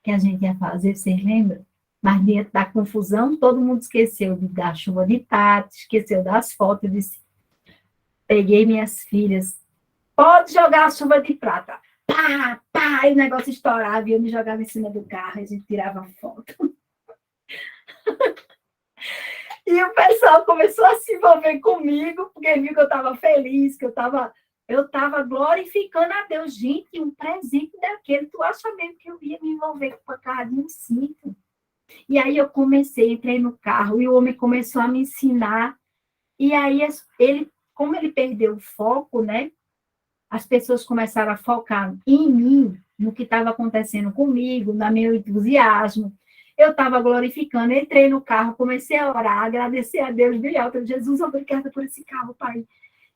que a gente ia fazer, vocês lembram? Mas dentro da confusão, todo mundo esqueceu da chuva de prata, esqueceu das fotos. Eu disse, peguei minhas filhas, pode jogar a chuva de prata. Pá, pá, e o negócio estourava e eu me jogava em cima do carro e a gente tirava foto. E o pessoal começou a se envolver comigo, porque viu que eu estava feliz, que eu estava glorificando a Deus. Gente, um presente daquele, tu acha mesmo que eu ia me envolver com a cara de um cinto? E aí eu entrei no carro e o homem começou a me ensinar. E aí como ele perdeu o foco, né? As pessoas começaram a focar em mim, no que estava acontecendo comigo, no meu entusiasmo. Eu estava glorificando, entrei no carro, comecei a orar, agradecer a Deus bem alto. Jesus, obrigada por esse carro, Pai.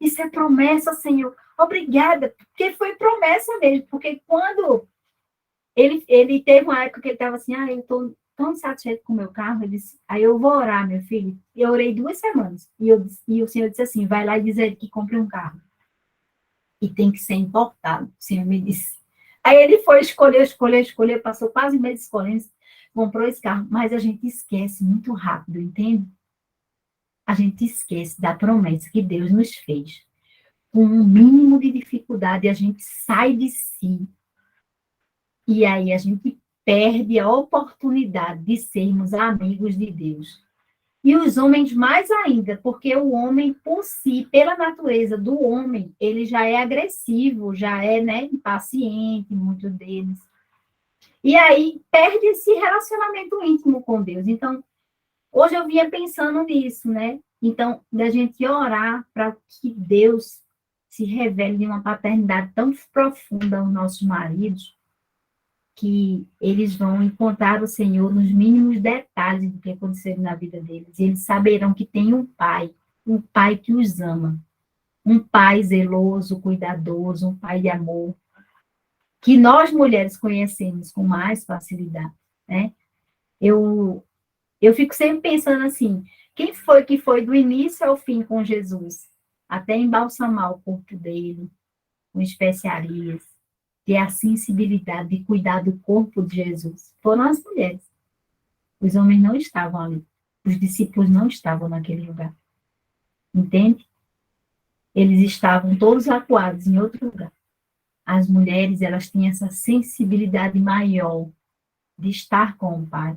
Isso é promessa, Senhor. Obrigada, porque foi promessa mesmo. Porque quando ele teve uma época que ele estava assim, eu estou tão satisfeito com o meu carro, ele disse, aí eu vou orar, meu filho. E eu orei 2 semanas. E o Senhor disse assim, vai lá e diz a ele que compre um carro. E tem que ser importado, o Senhor me disse. Aí ele foi escolher, passou quase um mês escolhendo, comprou esse carro, mas a gente esquece muito rápido, entende? A gente esquece da promessa que Deus nos fez. Com um mínimo de dificuldade, a gente sai de si. E aí a gente perde a oportunidade de sermos amigos de Deus. E os homens mais ainda, porque o homem por si, pela natureza do homem, ele já é agressivo, já é, né, impaciente, muitos deles. E aí perde esse relacionamento íntimo com Deus. Então, hoje eu vinha pensando nisso, né? Então, da gente orar para que Deus se revele de uma paternidade tão profunda aos nossos maridos, que eles vão encontrar o Senhor nos mínimos detalhes do que aconteceu na vida deles. E eles saberão que tem um pai que os ama, um pai zeloso, cuidadoso, um pai de amor, que nós mulheres conhecemos com mais facilidade, né? Eu fico sempre pensando assim, quem foi que foi do início ao fim com Jesus, até embalsamar o corpo dele, com especiarias, ter a sensibilidade de cuidar do corpo de Jesus? Foram as mulheres. Os homens não estavam ali. Os discípulos não estavam naquele lugar. Entende? Eles estavam todos acuados em outro lugar. As mulheres, elas tinham essa sensibilidade maior de estar com o Pai.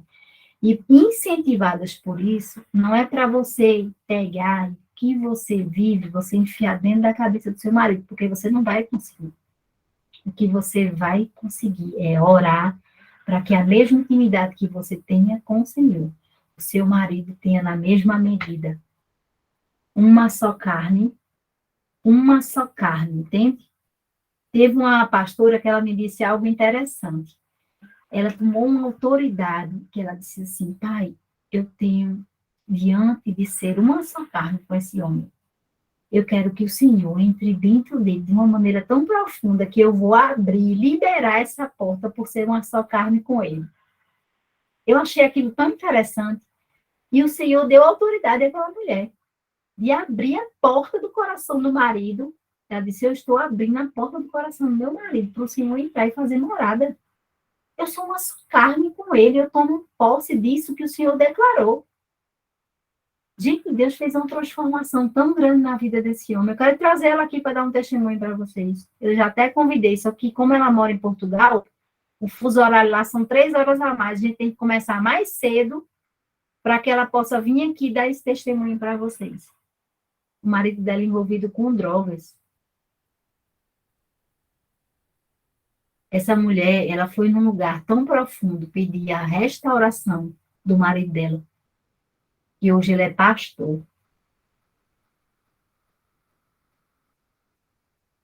E incentivadas por isso, não é para você pegar o que você vive, você enfiar dentro da cabeça do seu marido, porque você não vai conseguir. O que você vai conseguir é orar para que a mesma intimidade que você tenha com o Senhor, o seu marido tenha na mesma medida. Uma só carne, entende? Teve uma pastora que ela me disse algo interessante. Ela tomou uma autoridade, que ela disse assim, pai, eu tenho diante de ser uma só carne com esse homem. Eu quero que o Senhor entre dentro dele de uma maneira tão profunda que eu vou abrir, liberar essa porta por ser uma só carne com ele. Eu achei aquilo tão interessante. E o Senhor deu autoridade àquela mulher de abrir a porta do coração do marido. Ela disse, eu estou abrindo a porta do coração do meu marido para o Senhor entrar e fazer morada. Eu sou uma só carne com ele, eu tomo posse disso que o Senhor declarou. Gente, Deus fez uma transformação tão grande na vida desse homem. Eu quero trazer ela aqui para dar um testemunho para vocês. Eu já até convidei, só que como ela mora em Portugal, o fuso horário lá são 3 horas a mais. A gente tem que começar mais cedo para que ela possa vir aqui dar esse testemunho para vocês. O marido dela envolvido com drogas. Essa mulher, ela foi num lugar tão profundo pedir a restauração do marido dela. E hoje ele é pastor.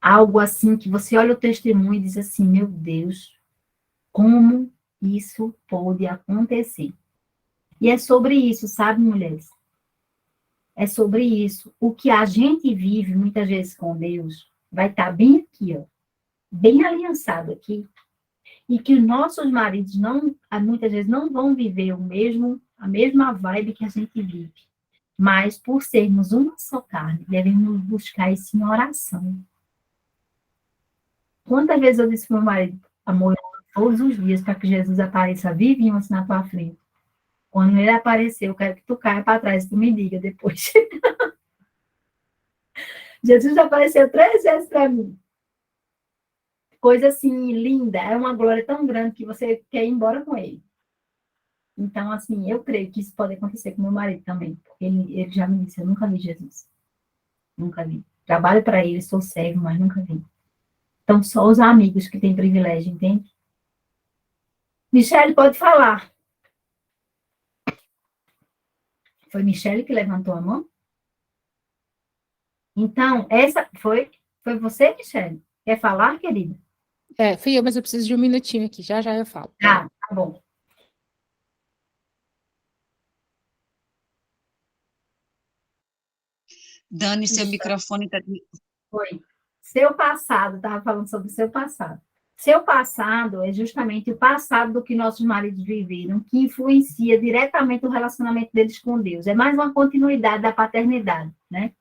Algo assim que você olha o testemunho e diz assim, meu Deus, como isso pode acontecer? E é sobre isso, sabe, mulheres? É sobre isso. O que a gente vive muitas vezes com Deus vai estar bem aqui, ó, bem aliançado aqui, e que os nossos maridos muitas vezes não vão viver a mesma vibe que a gente vive. Mas, por sermos uma só carne, devemos buscar isso em oração. Quantas vezes eu disse para o meu marido, amor, eu oro todos os dias para que Jesus apareça vivinho assim na tua frente. Quando ele aparecer, eu quero que tu caia para trás e tu me diga depois. Jesus apareceu 3 vezes para mim. Coisa assim, linda, é uma glória tão grande que você quer ir embora com ele. Então, assim, eu creio que isso pode acontecer com meu marido também, porque ele já me disse, eu nunca vi Jesus. Nunca vi. Trabalho para ele, sou cego, mas nunca vi. Então, só os amigos que têm privilégio, entende? Michele, pode falar. Foi Michele que levantou a mão? Então, essa foi você, Michele? Quer falar, querida? Fui eu, mas eu preciso de um minutinho aqui. Já já eu falo. Tá bom. Dani, seu microfone está... Foi. Seu passado, estava falando sobre o seu passado. Seu passado é justamente o passado do que nossos maridos viveram, que influencia diretamente o relacionamento deles com Deus. É mais uma continuidade da paternidade, né?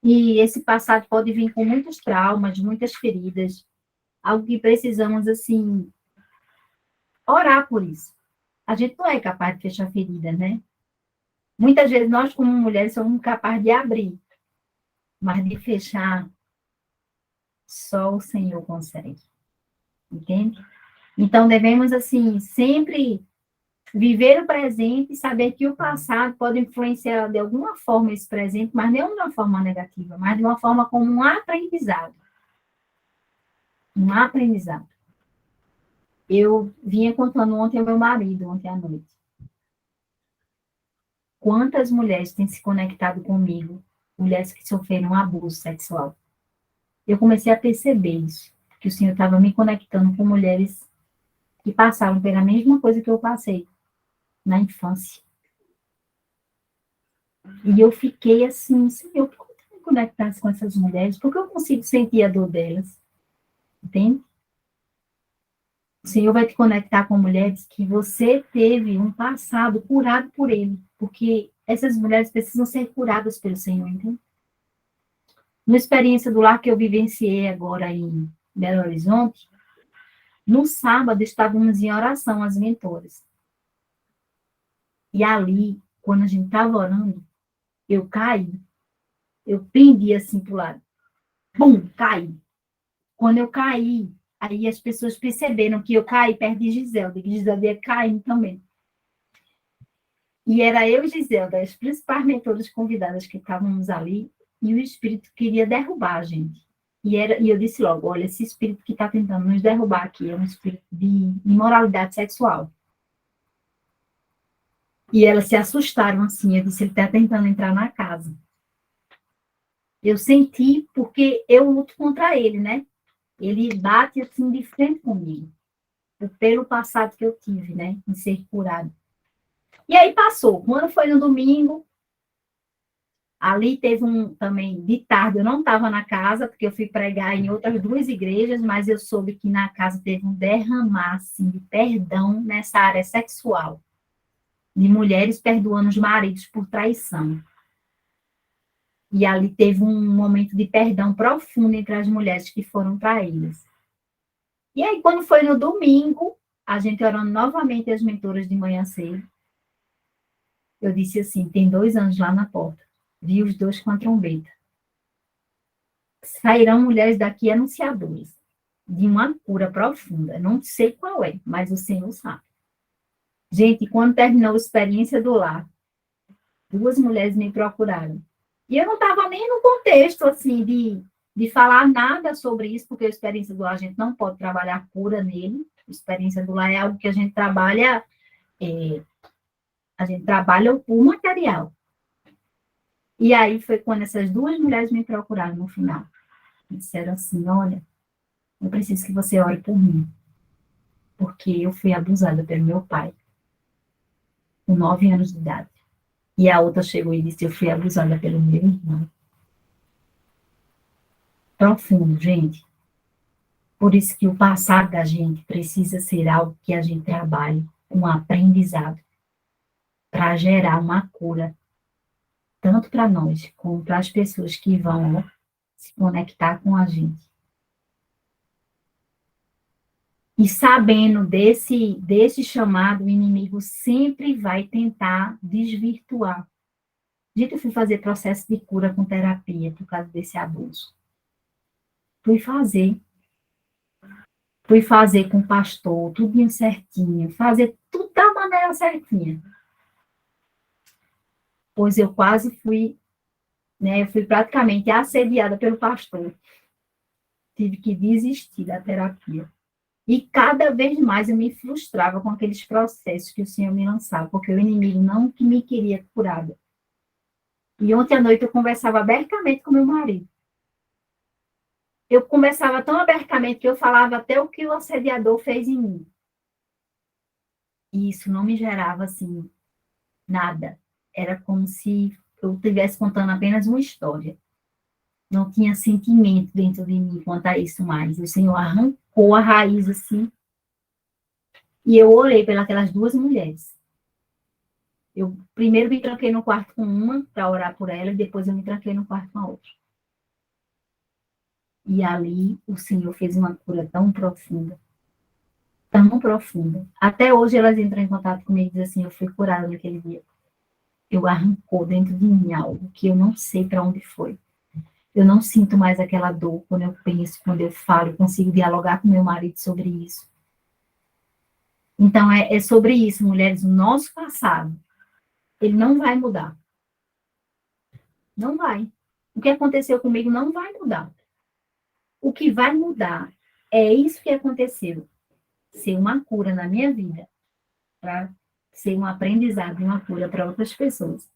E esse passado pode vir com muitos traumas, muitas feridas, algo que precisamos, assim, orar por isso. A gente não é capaz de fechar ferida, né? Muitas vezes nós, como mulheres, somos capazes de abrir, mas de fechar, só o Senhor consegue. Entende? Então, devemos, assim, sempre viver o presente e saber que o passado pode influenciar de alguma forma esse presente, mas não de uma forma negativa, mas de uma forma como um aprendizado. Um aprendizado. Eu vinha contando ontem ao meu marido, ontem à noite. Quantas mulheres têm se conectado comigo, mulheres que sofreram abuso sexual. Eu comecei a perceber isso, que o Senhor estava me conectando com mulheres que passaram pela mesma coisa que eu passei na infância. E eu fiquei assim, Senhor, por que eu me conectasse com essas mulheres? Porque eu consigo sentir a dor delas. Entende? O Senhor vai te conectar com mulheres que você teve um passado curado por Ele. Porque essas mulheres precisam ser curadas pelo Senhor, entende? Uma experiência do lar que eu vivenciei agora em Belo Horizonte, no sábado estávamos em oração, as mentoras. E ali, quando a gente estava orando, eu caí. Eu pendi assim para o lado. Bum, caí. Quando eu caí, aí as pessoas perceberam que eu caí perto de Giselda, que Giselda ia caindo também. E era eu e Giselda, as principais mentoras convidadas que estávamos ali, e o espírito queria derrubar a gente. E eu disse logo, olha, esse espírito que está tentando nos derrubar aqui é um espírito de imoralidade sexual. E elas se assustaram assim, eu disse, ele está tentando entrar na casa. Eu senti, porque eu luto contra ele, né? Ele bate assim de frente comigo, pelo passado que eu tive, né? Em ser curado. E aí passou. Quando foi no domingo, ali teve também, de tarde, eu não estava na casa, porque eu fui pregar em outras 2 igrejas, mas eu soube que na casa teve um derramar, assim, de perdão nessa área sexual. De mulheres perdoando os maridos por traição. E ali teve um momento de perdão profundo entre as mulheres que foram traídas. E aí, quando foi no domingo, a gente orando novamente as mentoras de manhã cedo, eu disse assim, tem 2 anjos lá na porta. Vi os 2 com a trombeta. Sairão mulheres daqui anunciadoras de uma cura profunda. Não sei qual é, mas o Senhor sabe. Gente, quando terminou a experiência do lar, 2 mulheres me procuraram. E eu não estava nem no contexto, assim, de falar nada sobre isso, porque a experiência do lar a gente não pode trabalhar cura nele. A experiência do lar é algo que a gente trabalha o material. E aí foi quando essas 2 mulheres me procuraram no final. Me disseram assim, olha, eu preciso que você ore por mim, porque eu fui abusada pelo meu pai, com 9 anos de idade. E a outra chegou e disse, eu fui abusada pelo meu irmão. Profundo, gente. Por isso que o passado da gente precisa ser algo que a gente trabalhe, um aprendizado, para gerar uma cura, tanto para nós, como para as pessoas que vão se conectar com a gente. E sabendo desse chamado, o inimigo sempre vai tentar desvirtuar. Gente, eu fui fazer processo de cura com terapia por causa desse abuso. Fui fazer com o pastor, tudo certinho, fazer tudo da maneira certinha. Pois eu quase fui, né, eu fui praticamente assediada pelo pastor. Tive que desistir da terapia. E cada vez mais eu me frustrava com aqueles processos que o Senhor me lançava, porque o inimigo não me queria curada. E ontem à noite eu conversava abertamente com meu marido. Eu conversava tão abertamente que eu falava até o que o assediador fez em mim. E isso não me gerava, assim, nada. Era como se eu estivesse contando apenas uma história. Não tinha sentimento dentro de mim quanto a isso mais. O Senhor arrancou a raiz, assim. E eu orei pelas 2 mulheres. Eu primeiro me tranquei no quarto com uma, para orar por ela, e depois eu me tranquei no quarto com a outra. E ali o Senhor fez uma cura tão profunda. Tão profunda. Até hoje elas entram em contato comigo e dizem assim, eu fui curada naquele dia. Eu arrancou dentro de mim algo que eu não sei para onde foi. Eu não sinto mais aquela dor quando eu penso, quando eu falo, eu consigo dialogar com meu marido sobre isso. Então, é sobre isso, mulheres. O nosso passado, ele não vai mudar. Não vai. O que aconteceu comigo não vai mudar. O que vai mudar é isso que aconteceu. Ser uma cura na minha vida, para ser um aprendizado e uma cura para outras pessoas.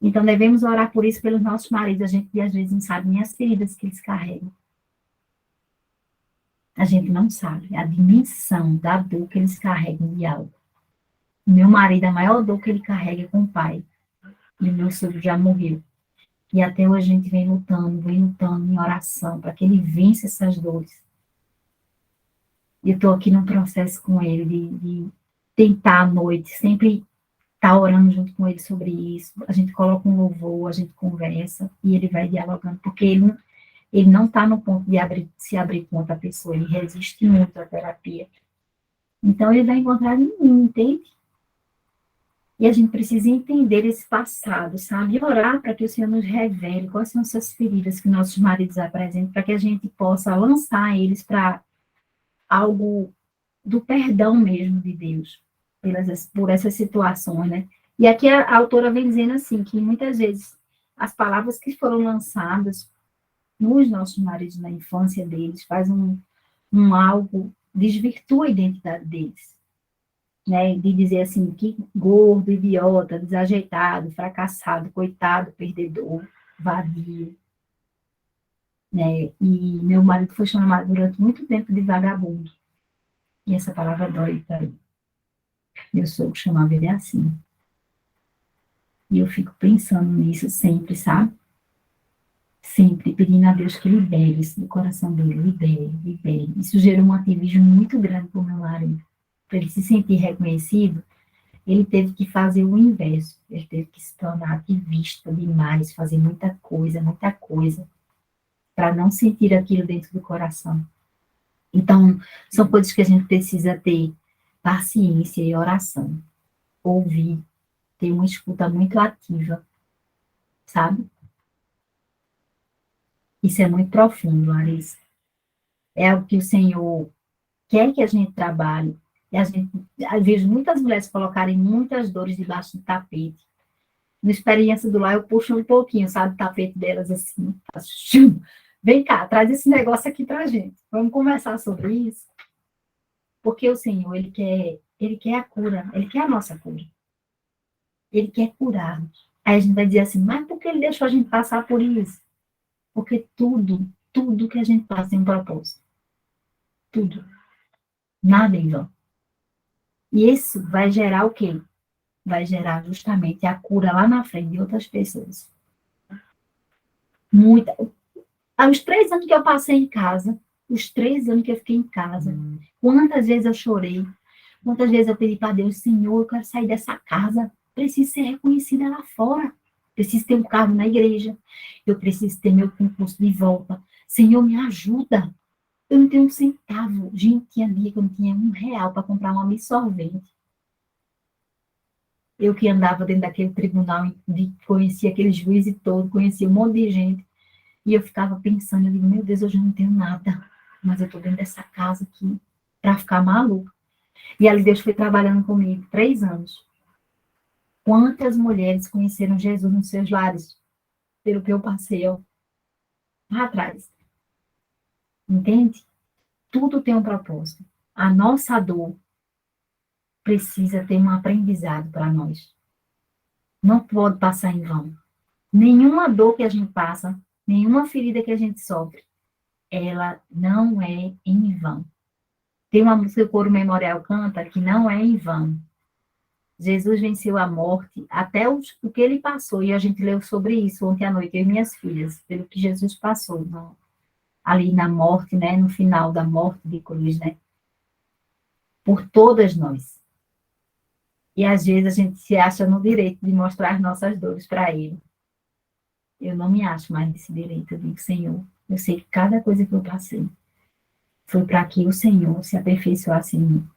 Então, devemos orar por isso pelos nossos maridos. A gente, às vezes, não sabe nem as feridas que eles carregam. A gente não sabe a dimensão da dor que eles carregam de algo. O meu marido, a maior dor que ele carrega é com o pai. E o meu sogro já morreu. E até hoje a gente vem lutando em oração, para que ele vença essas dores. E eu estou aqui num processo com ele, de tentar à noite, sempre estar orando junto com ele sobre isso. A gente coloca um louvor, a gente conversa, e ele vai dialogando, porque ele não está no ponto de se abrir com outra pessoa, ele resiste muito à terapia. Então, ele vai encontrar em mim, entende? E a gente precisa entender esse passado, sabe? E orar para que o Senhor nos revele quais são essas feridas que nossos maridos apresentam, para que a gente possa lançar eles para algo do perdão mesmo de Deus, por essas situações, né? E aqui a autora vem dizendo assim, que muitas vezes as palavras que foram lançadas nos nossos maridos na infância deles faz um algo, desvirtua a identidade deles. Né, de dizer assim, que gordo, idiota, desajeitado, fracassado, coitado, perdedor, vadio. Né? E meu marido foi chamado durante muito tempo de vagabundo. E essa palavra dói para ele. Meu sogro chamava ele assim. E eu fico pensando nisso sempre, sabe? Sempre pedindo a Deus que libere isso do coração dele, libere. Isso gerou um ativismo muito grande para o meu marido. Para ele se sentir reconhecido, ele teve que fazer o inverso. Ele teve que se tornar ativista demais, fazer muita coisa, para não sentir aquilo dentro do coração. Então, são coisas que a gente precisa ter paciência e oração. Ouvir, ter uma escuta muito ativa, sabe? Isso é muito profundo, Larissa. É algo que o Senhor quer que a gente trabalhe. E eu vejo muitas mulheres colocarem muitas dores debaixo do tapete. Na experiência do lar, eu puxo um pouquinho, sabe, o tapete delas assim. Faço, vem cá, traz esse negócio aqui pra gente. Vamos conversar sobre isso. Porque o Senhor, Ele quer a cura, Ele quer a nossa cura. Ele quer curar. Aí a gente vai dizer assim, mas por que Ele deixou a gente passar por isso? Porque tudo que a gente passa tem um propósito. Tudo. Nada em vão. E isso vai gerar o quê? Vai gerar justamente a cura lá na frente de outras pessoas. Os 3 anos que eu passei em casa, os 3 anos que eu fiquei em casa, quantas vezes eu chorei, quantas vezes eu pedi para Deus, Senhor, eu quero sair dessa casa, preciso ser reconhecida lá fora, preciso ter um carro na igreja, eu preciso ter meu concurso de volta, Senhor, me ajuda. Eu não tenho um centavo. Gente, tinha dia que eu não tinha R$1 para comprar um absorvente. Eu que andava dentro daquele tribunal, conhecia aquele juiz todo, conhecia um monte de gente. E eu ficava pensando, eu digo, meu Deus, hoje eu não tenho nada. Mas eu estou dentro dessa casa aqui para ficar maluca. E ali Deus foi trabalhando comigo 3 anos. Quantas mulheres conheceram Jesus nos seus lares? Pelo que eu passei lá atrás. Entende? Tudo tem um propósito. A nossa dor precisa ter um aprendizado para nós. Não pode passar em vão. Nenhuma dor que a gente passa, nenhuma ferida que a gente sofre, ela não é em vão. Tem uma música que o Coro Memorial canta que não é em vão. Jesus venceu a morte, até o que ele passou, e a gente leu sobre isso ontem à noite, eu e minhas filhas, pelo que Jesus passou, ali na morte, né, no final da morte de cruz, né, por todas nós. E às vezes a gente se acha no direito de mostrar as nossas dores para ele. Eu não me acho mais nesse direito, eu digo, Senhor, eu sei que cada coisa que eu passei foi para que o Senhor se aperfeiçoasse em mim.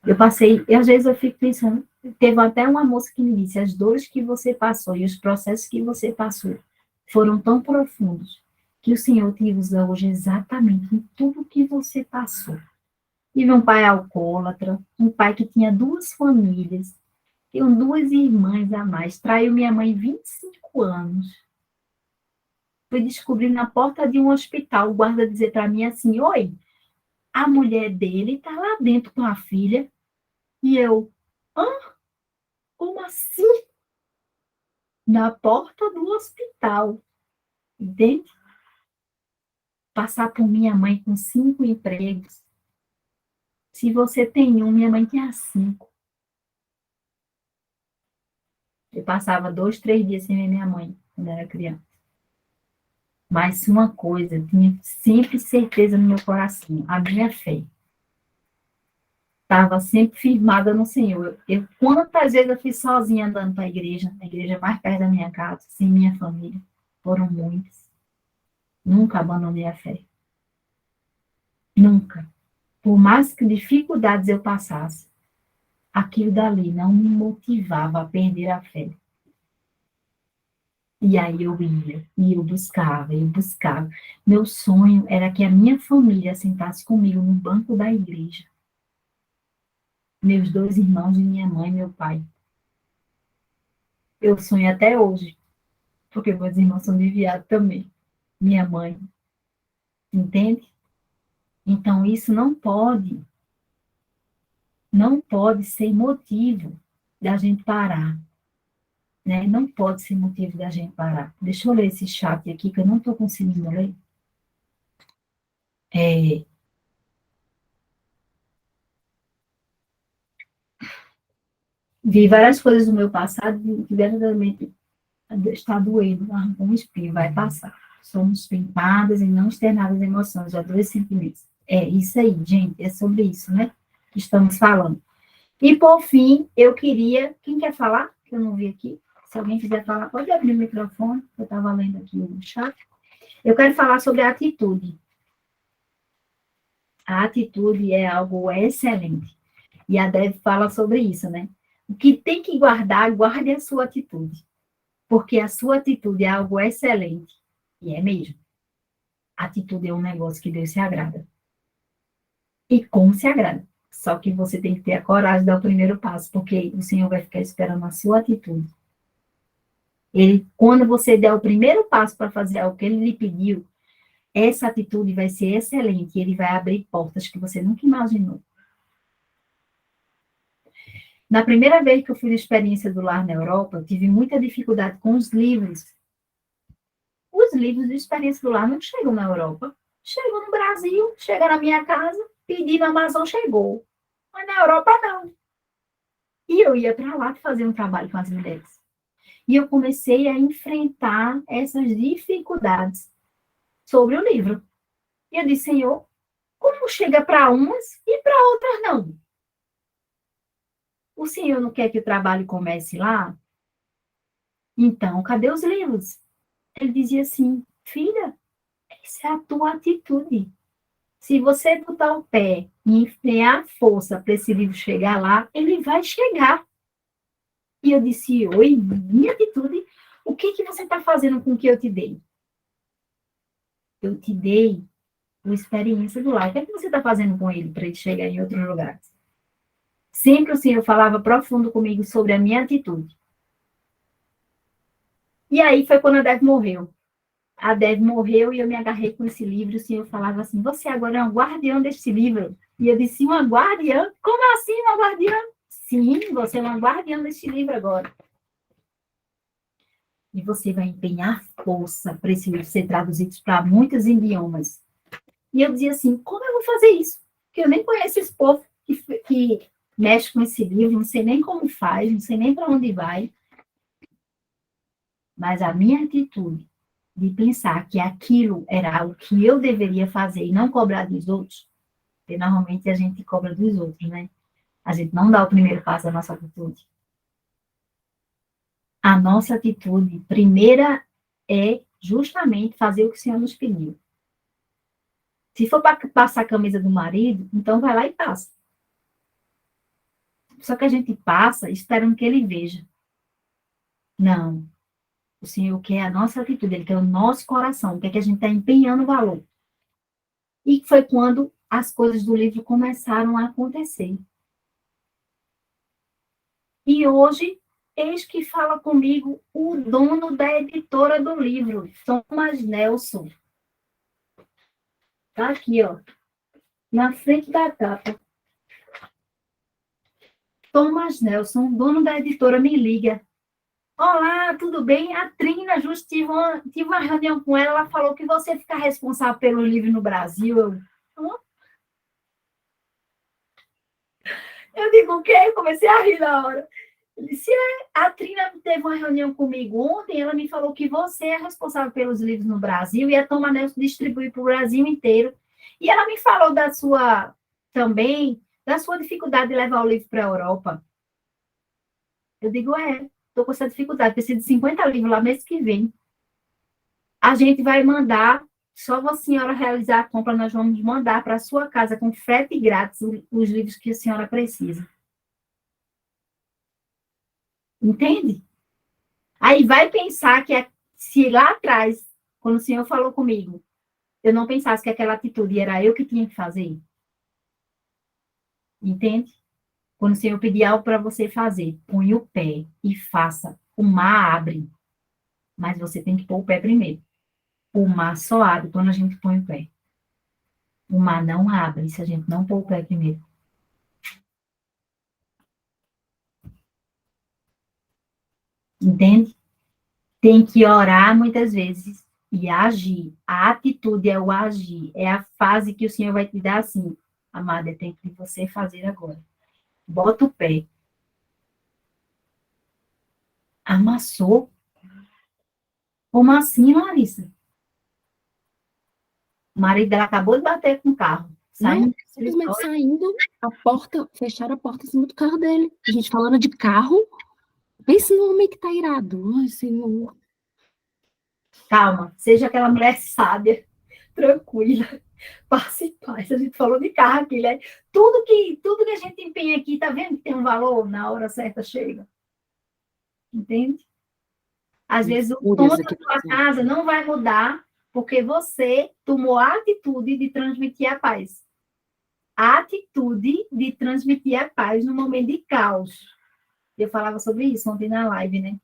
Eu passei, e às vezes eu fico pensando, teve até uma moça que me disse, as dores que você passou e os processos que você passou foram tão profundos que o Senhor te usa hoje exatamente em tudo que você passou Tive um pai alcoólatra, um pai que tinha 2 famílias, tenho 2 irmãs a mais, traiu minha mãe 25 anos. Fui descobrir na porta de um hospital, o guarda dizer para mim assim, oi, a mulher dele está lá dentro com a filha, e eu, hã? Como assim? Na porta do hospital, entende? Passar por minha mãe com 5 empregos. Se você tem um, minha mãe tinha 5. Eu passava 2, 3 dias sem ver minha mãe, quando era criança. Mas uma coisa, eu tinha sempre certeza no meu coração, a minha fé. Estava sempre firmada no Senhor. Quantas vezes eu fui sozinha andando para a igreja mais perto da minha casa, sem minha família. Foram muitas. Nunca abandonei a fé. Nunca. Por mais que dificuldades eu passasse, aquilo dali não me motivava a perder a fé. E aí eu ia, e eu buscava, eu buscava. Meu sonho era que a minha família sentasse comigo no banco da igreja. Meus 2 irmãos e minha mãe e meu pai. Eu sonho até hoje, porque meus irmãos são desviados também. Minha mãe. Entende? Então, isso não pode ser motivo da gente parar. Né? Não pode ser motivo da gente parar. Deixa eu ler esse chat aqui, que eu não estou conseguindo ler. Vi várias coisas do meu passado que verdadeiramente está doendo, arrancou um espinho, vai passar. Somos pimpadas e não externadas emoções, já 2 sentimentos. É isso aí, gente, é sobre isso, né? Que estamos falando. E, por fim, eu queria... Quem quer falar? Que eu não vi aqui. Se alguém quiser falar, pode abrir o microfone, eu estava lendo aqui o chat. Eu quero falar sobre a atitude. A atitude é algo excelente. E a Dev fala sobre isso, né? O que tem que guardar, guarde a sua atitude. Porque a sua atitude é algo excelente. E é mesmo. A atitude é um negócio que Deus se agrada. E como se agrada. Só que você tem que ter a coragem de dar o primeiro passo, porque o Senhor vai ficar esperando a sua atitude. Quando você der o primeiro passo para fazer algo que Ele lhe pediu, essa atitude vai ser excelente. E Ele vai abrir portas que você nunca imaginou. Na primeira vez que eu fiz a experiência do lar na Europa, eu tive muita dificuldade com os livros. Os livros de experiência do lar não chegam na Europa. Chegam no Brasil, chega na minha casa, pedi na Amazon, chegou. Mas na Europa, não. E eu ia para lá fazer um trabalho com as mulheres. E eu comecei a enfrentar essas dificuldades sobre o livro. E eu disse, Senhor, como chega para umas e para outras não? O Senhor não quer que o trabalho comece lá? Então, cadê os livros? Ele dizia assim, filha, essa é a tua atitude. Se você botar o pé e empenhar força para esse livro chegar lá, ele vai chegar. E eu disse, oi, minha atitude, o que você está fazendo com o que eu te dei? Eu te dei uma experiência do lar. O que você está fazendo com ele para ele chegar em outros lugares? Sempre o Senhor falava profundo comigo sobre a minha atitude. E aí foi quando a Dev morreu. A Dev morreu e eu me agarrei com esse livro. O Senhor falava assim, você agora é um guardião deste livro. E eu disse, uma guardiã? Como assim uma guardiã? Sim, você é uma guardiã deste livro agora. E você vai empenhar força para esse livro ser traduzido para muitos idiomas. E eu dizia assim, como eu vou fazer isso? Porque eu nem conheço esse povo que mexe com esse livro, não sei nem como faz, não sei nem para onde vai. Mas a minha atitude de pensar que aquilo era o que eu deveria fazer e não cobrar dos outros, porque normalmente a gente cobra dos outros, né? A gente não dá o primeiro passo da nossa atitude. A nossa atitude primeira é justamente fazer o que o Senhor nos pediu. Se for para passar a camisa do marido, então vai lá e passa. Só que a gente passa esperando que ele veja. Não. O Senhor quer a nossa atitude, Ele quer o nosso coração, o que é que a gente está empenhando o valor. E foi quando as coisas do livro começaram a acontecer. E hoje, eis que fala comigo o dono da editora do livro, Thomas Nelson. Tá aqui, ó, na frente da capa. Thomas Nelson, dono da editora, me liga. Olá, tudo bem? A Trina, justo tive uma reunião com ela, ela falou que você fica responsável pelo livro no Brasil. Eu digo, o quê? Eu comecei a rir na hora. Ele disse, a Trina teve uma reunião comigo ontem, ela me falou que você é responsável pelos livros no Brasil e a Thomas Nelson distribui para o Brasil inteiro. E ela me falou da sua dificuldade de levar o livro para a Europa. Eu digo, estou com essa dificuldade, preciso de 50 livros lá mês que vem. A gente vai mandar, só a senhora realizar a compra, nós vamos mandar para a sua casa com frete grátis os livros que a senhora precisa. Entende? Aí vai pensar que se lá atrás, quando o senhor falou comigo, eu não pensasse que aquela atitude era eu que tinha que fazer. Entende? Quando o Senhor pedir algo para você fazer, põe o pé e faça. O mar abre, mas você tem que pôr o pé primeiro. O mar só abre quando a gente põe o pé. O mar não abre se a gente não pôr o pé primeiro. Entende? Tem que orar muitas vezes e agir. A atitude é o agir. É a fase que o Senhor vai te dar assim. Amada, é tempo de você fazer agora. Bota o pé. Amassou? Como assim, Larissa? O marido dela acabou de bater com o carro. Não, simplesmente saindo, fecharam a porta em cima do carro dele. A gente falando de carro. Pense no homem que tá irado. Ai, Senhor. Calma, seja aquela mulher sábia, tranquila, passe em paz. A gente falou de carro aqui, né? Tudo que a gente empenha aqui, tá vendo que tem um valor? Na hora certa chega. Entende? Às vezes o tom da sua casa não vai mudar porque você tomou a atitude de transmitir a paz. A atitude de transmitir a paz no momento de caos. Eu falava sobre isso ontem na live, né?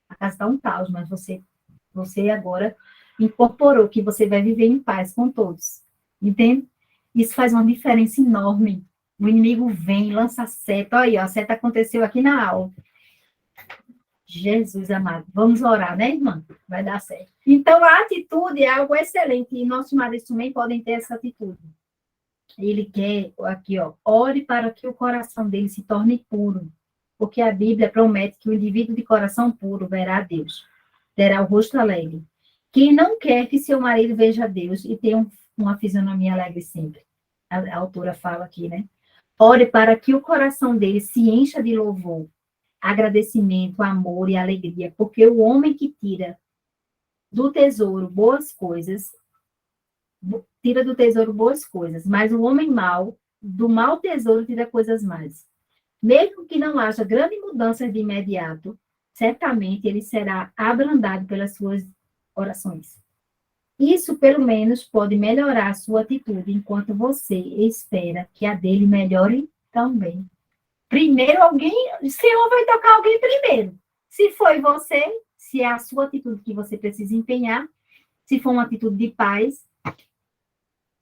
A casa está um caos, mas você agora incorporou que você vai viver em paz com todos. Entende? Isso faz uma diferença enorme. O inimigo vem, lança a seta. Olha aí, a seta aconteceu aqui na aula. Jesus amado. Vamos orar, né, irmã? Vai dar certo. Então, a atitude é algo excelente. E nossos maridos também podem ter essa atitude. Ele quer, aqui, ó, ore para que o coração dele se torne puro. Porque a Bíblia promete que o indivíduo de coração puro verá a Deus. Terá o rosto alegre. Quem não quer que seu marido veja Deus e tenha uma fisionomia alegre sempre? A autora fala aqui, né? Ore para que o coração dele se encha de louvor, agradecimento, amor e alegria, porque o homem que tira do tesouro boas coisas, mas o homem mau, do mau tesouro tira coisas más. Mesmo que não haja grande mudança de imediato, certamente ele será abrandado pelas suas orações. Isso, pelo menos, pode melhorar a sua atitude, enquanto você espera que a dele melhore também. Primeiro o Senhor vai tocar alguém primeiro. Se foi você, se é a sua atitude que você precisa empenhar, se for uma atitude de paz,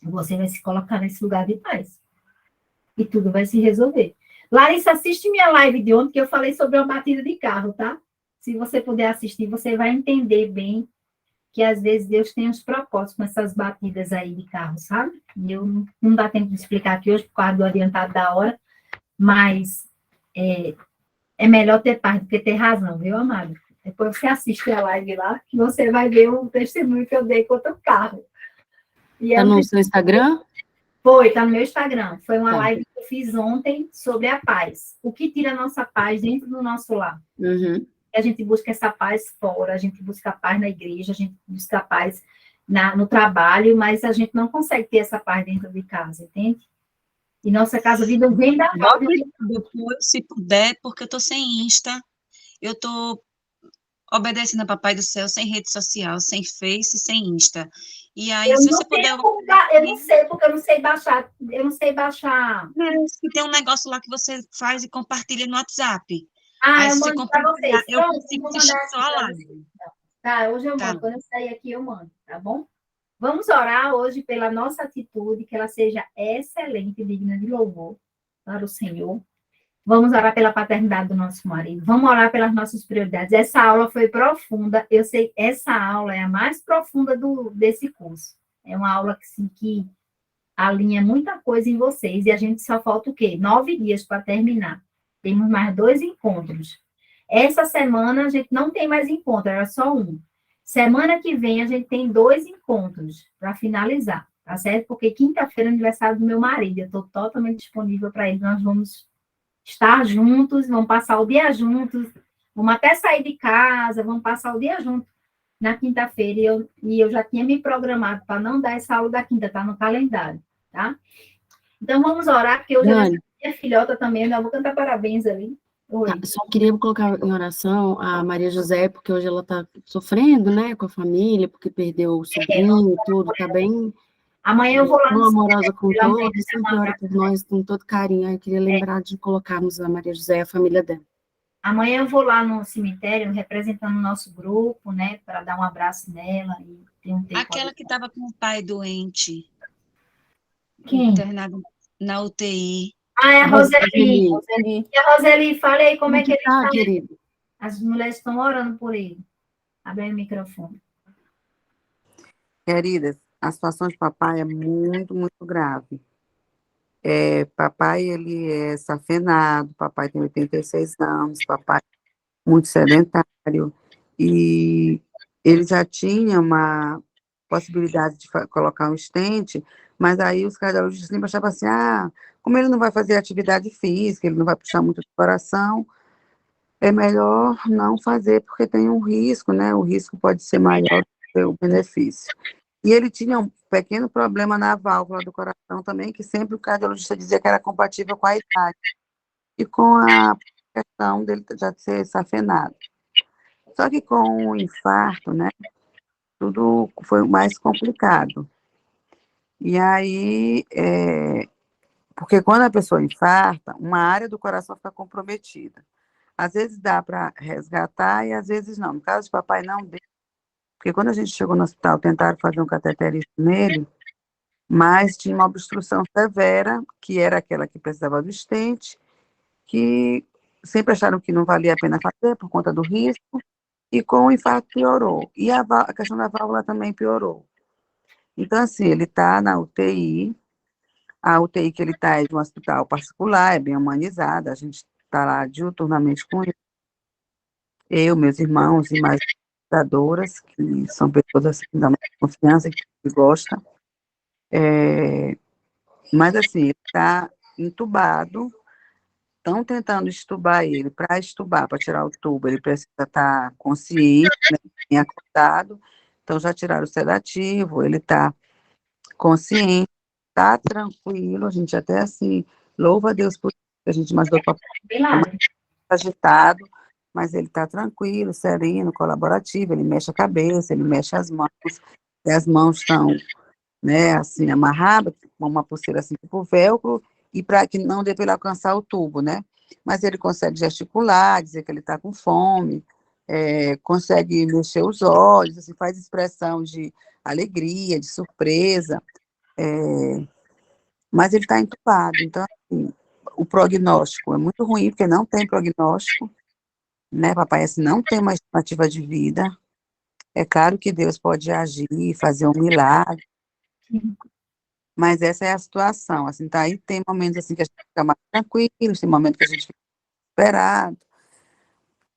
você vai se colocar nesse lugar de paz. E tudo vai se resolver. Larissa, assiste minha live de ontem, que eu falei sobre uma batida de carro, tá? Se você puder assistir, você vai entender bem que às vezes Deus tem uns propósitos com essas batidas aí de carro, sabe? E eu não dá tempo de explicar aqui hoje, por causa do adiantado da hora, mas é melhor ter paz do que ter razão, viu, amado? Depois você assiste a live lá, que você vai ver o testemunho que eu dei contra o carro. Tá no seu Instagram? Tá no meu Instagram. Foi uma live que eu fiz ontem sobre a paz. O que tira a nossa paz dentro do nosso lar. Uhum. A gente busca essa paz fora, a gente busca a paz na igreja, a gente busca a paz no trabalho, mas a gente não consegue ter essa paz dentro de casa, entende? E nossa casa vive um vendaval. Se puder, porque eu tô sem Insta. Eu tô obedecendo a Papai do Céu, sem rede social, sem Face, sem Insta. E aí, Eu se não você puder... eu não sei, porque eu não sei baixar. Eu não sei baixar. Tem um negócio lá que você faz e compartilha no WhatsApp. Ah, Aí, eu se você mando para compartilhar, vocês. eu Pronto, eu consigo vou assistir mandar só aqui a para live. vocês. Tá, hoje eu Tá. mando. Quando eu sair aqui, eu mando, tá bom? Vamos orar hoje pela nossa atitude, que ela seja excelente e digna de louvor para o Senhor. Vamos orar pela paternidade do nosso marido. Vamos orar pelas nossas prioridades. Essa aula foi profunda. Eu sei que essa aula é a mais profunda desse curso. É uma aula que alinha muita coisa em vocês. E a gente só falta o quê? 9 dias para terminar. Temos mais 2 encontros. Essa semana a gente não tem mais encontro, era só um. Semana que vem a gente tem 2 encontros para finalizar, tá certo? Porque quinta-feira é aniversário do meu marido. Eu estou totalmente disponível para ele. Nós vamos estar juntos, vamos passar o dia juntos, vamos até sair de casa, vamos passar o dia juntos na quinta-feira, e eu já tinha me programado para não dar essa aula da quinta, tá no calendário, tá? Então, vamos orar, porque hoje Dani, é minha filhota também, eu ainda vou cantar parabéns ali. Oi. só queria colocar em oração a Maria José, porque hoje ela está sofrendo, né, com a família, porque perdeu o sobrinho e tudo, está bem Amanhã eu vou lá tão no amorosa com pela manhã, todos, sempre ora por nós com todo carinho. Aí eu queria lembrar de colocarmos a Maria José e a família dela. amanhã eu vou lá no cemitério, representando o nosso grupo, né, para dar um abraço nela e ter um tempo. Aquela que estava com o pai doente, Quem? internado na UTI. Ah, é a Roseli. Roseli. E a Roseli, fala aí como é que ele tá, está. querido? As mulheres estão orando por ele. Abre aí o microfone. Queridas, a situação de papai é muito, muito grave. Papai, ele é safenado, papai tem 86 anos, papai é muito sedentário, e ele já tinha uma possibilidade de colocar um estente, mas aí os cardiologistas sempre achavam assim, como ele não vai fazer atividade física, ele não vai puxar muito do coração, é melhor não fazer, porque tem um risco, né? O risco pode ser maior do que o benefício. E ele tinha um pequeno problema na válvula do coração também, que sempre o cardiologista dizia que era compatível com a idade e com a questão dele já ser safenado. Só que com o infarto, né, tudo foi mais complicado. E aí, porque quando a pessoa infarta, uma área do coração fica comprometida. Às vezes dá para resgatar e às vezes não. No caso de papai, não deu. Porque quando a gente chegou no hospital, tentaram fazer um cateterismo nele, mas tinha uma obstrução severa, que era aquela que precisava do estente, que sempre acharam que não valia a pena fazer por conta do risco, e com o infarto piorou. E a questão da válvula também piorou. Então, assim, ele está na UTI, a UTI que ele está é de um hospital particular, é bem humanizada, a gente está lá diuturnamente com ele. Eu, meus irmãos e mais cuidadoras, que são pessoas assim, que dão mais confiança, que gostam. Mas, assim, ele está entubado, estão tentando estubar ele. Para estubar, para tirar o tubo, ele precisa estar consciente, né, bem acordado. Então, já tiraram o sedativo, ele está consciente, está tranquilo. A gente até, assim, louva a Deus por isso, que a gente mandou para agitado, mas ele está tranquilo, sereno, colaborativo, ele mexe a cabeça, ele mexe as mãos, e as mãos estão, né, assim, amarradas, com uma pulseira assim, tipo velcro, e para que não dê para ele alcançar o tubo, né? Mas ele consegue gesticular, dizer que ele está com fome, consegue mexer os olhos, assim, faz expressão de alegria, de surpresa, mas ele está entubado, então, assim, o prognóstico é muito ruim, porque não tem prognóstico, né, papai, assim, não tem uma estimativa de vida. É claro que Deus pode agir, fazer um milagre, mas essa é a situação, assim, tá? Aí tem momentos, assim, que a gente fica mais tranquilo, tem momentos que a gente fica desesperado,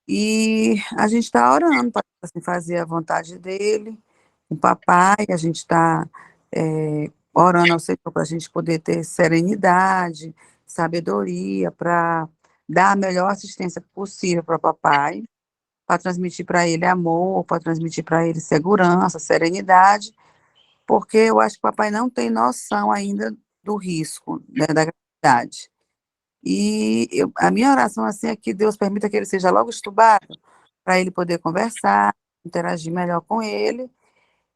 e a gente está orando para, assim, fazer a vontade dele, o papai, a gente está orando ao Senhor para a gente poder ter serenidade, sabedoria, para dar a melhor assistência possível para o papai, para transmitir para ele amor, para transmitir para ele segurança, serenidade, porque eu acho que o papai não tem noção ainda do risco, né, da gravidade. E a minha oração assim é que Deus permita que ele seja logo estubado, para ele poder conversar, interagir melhor com ele.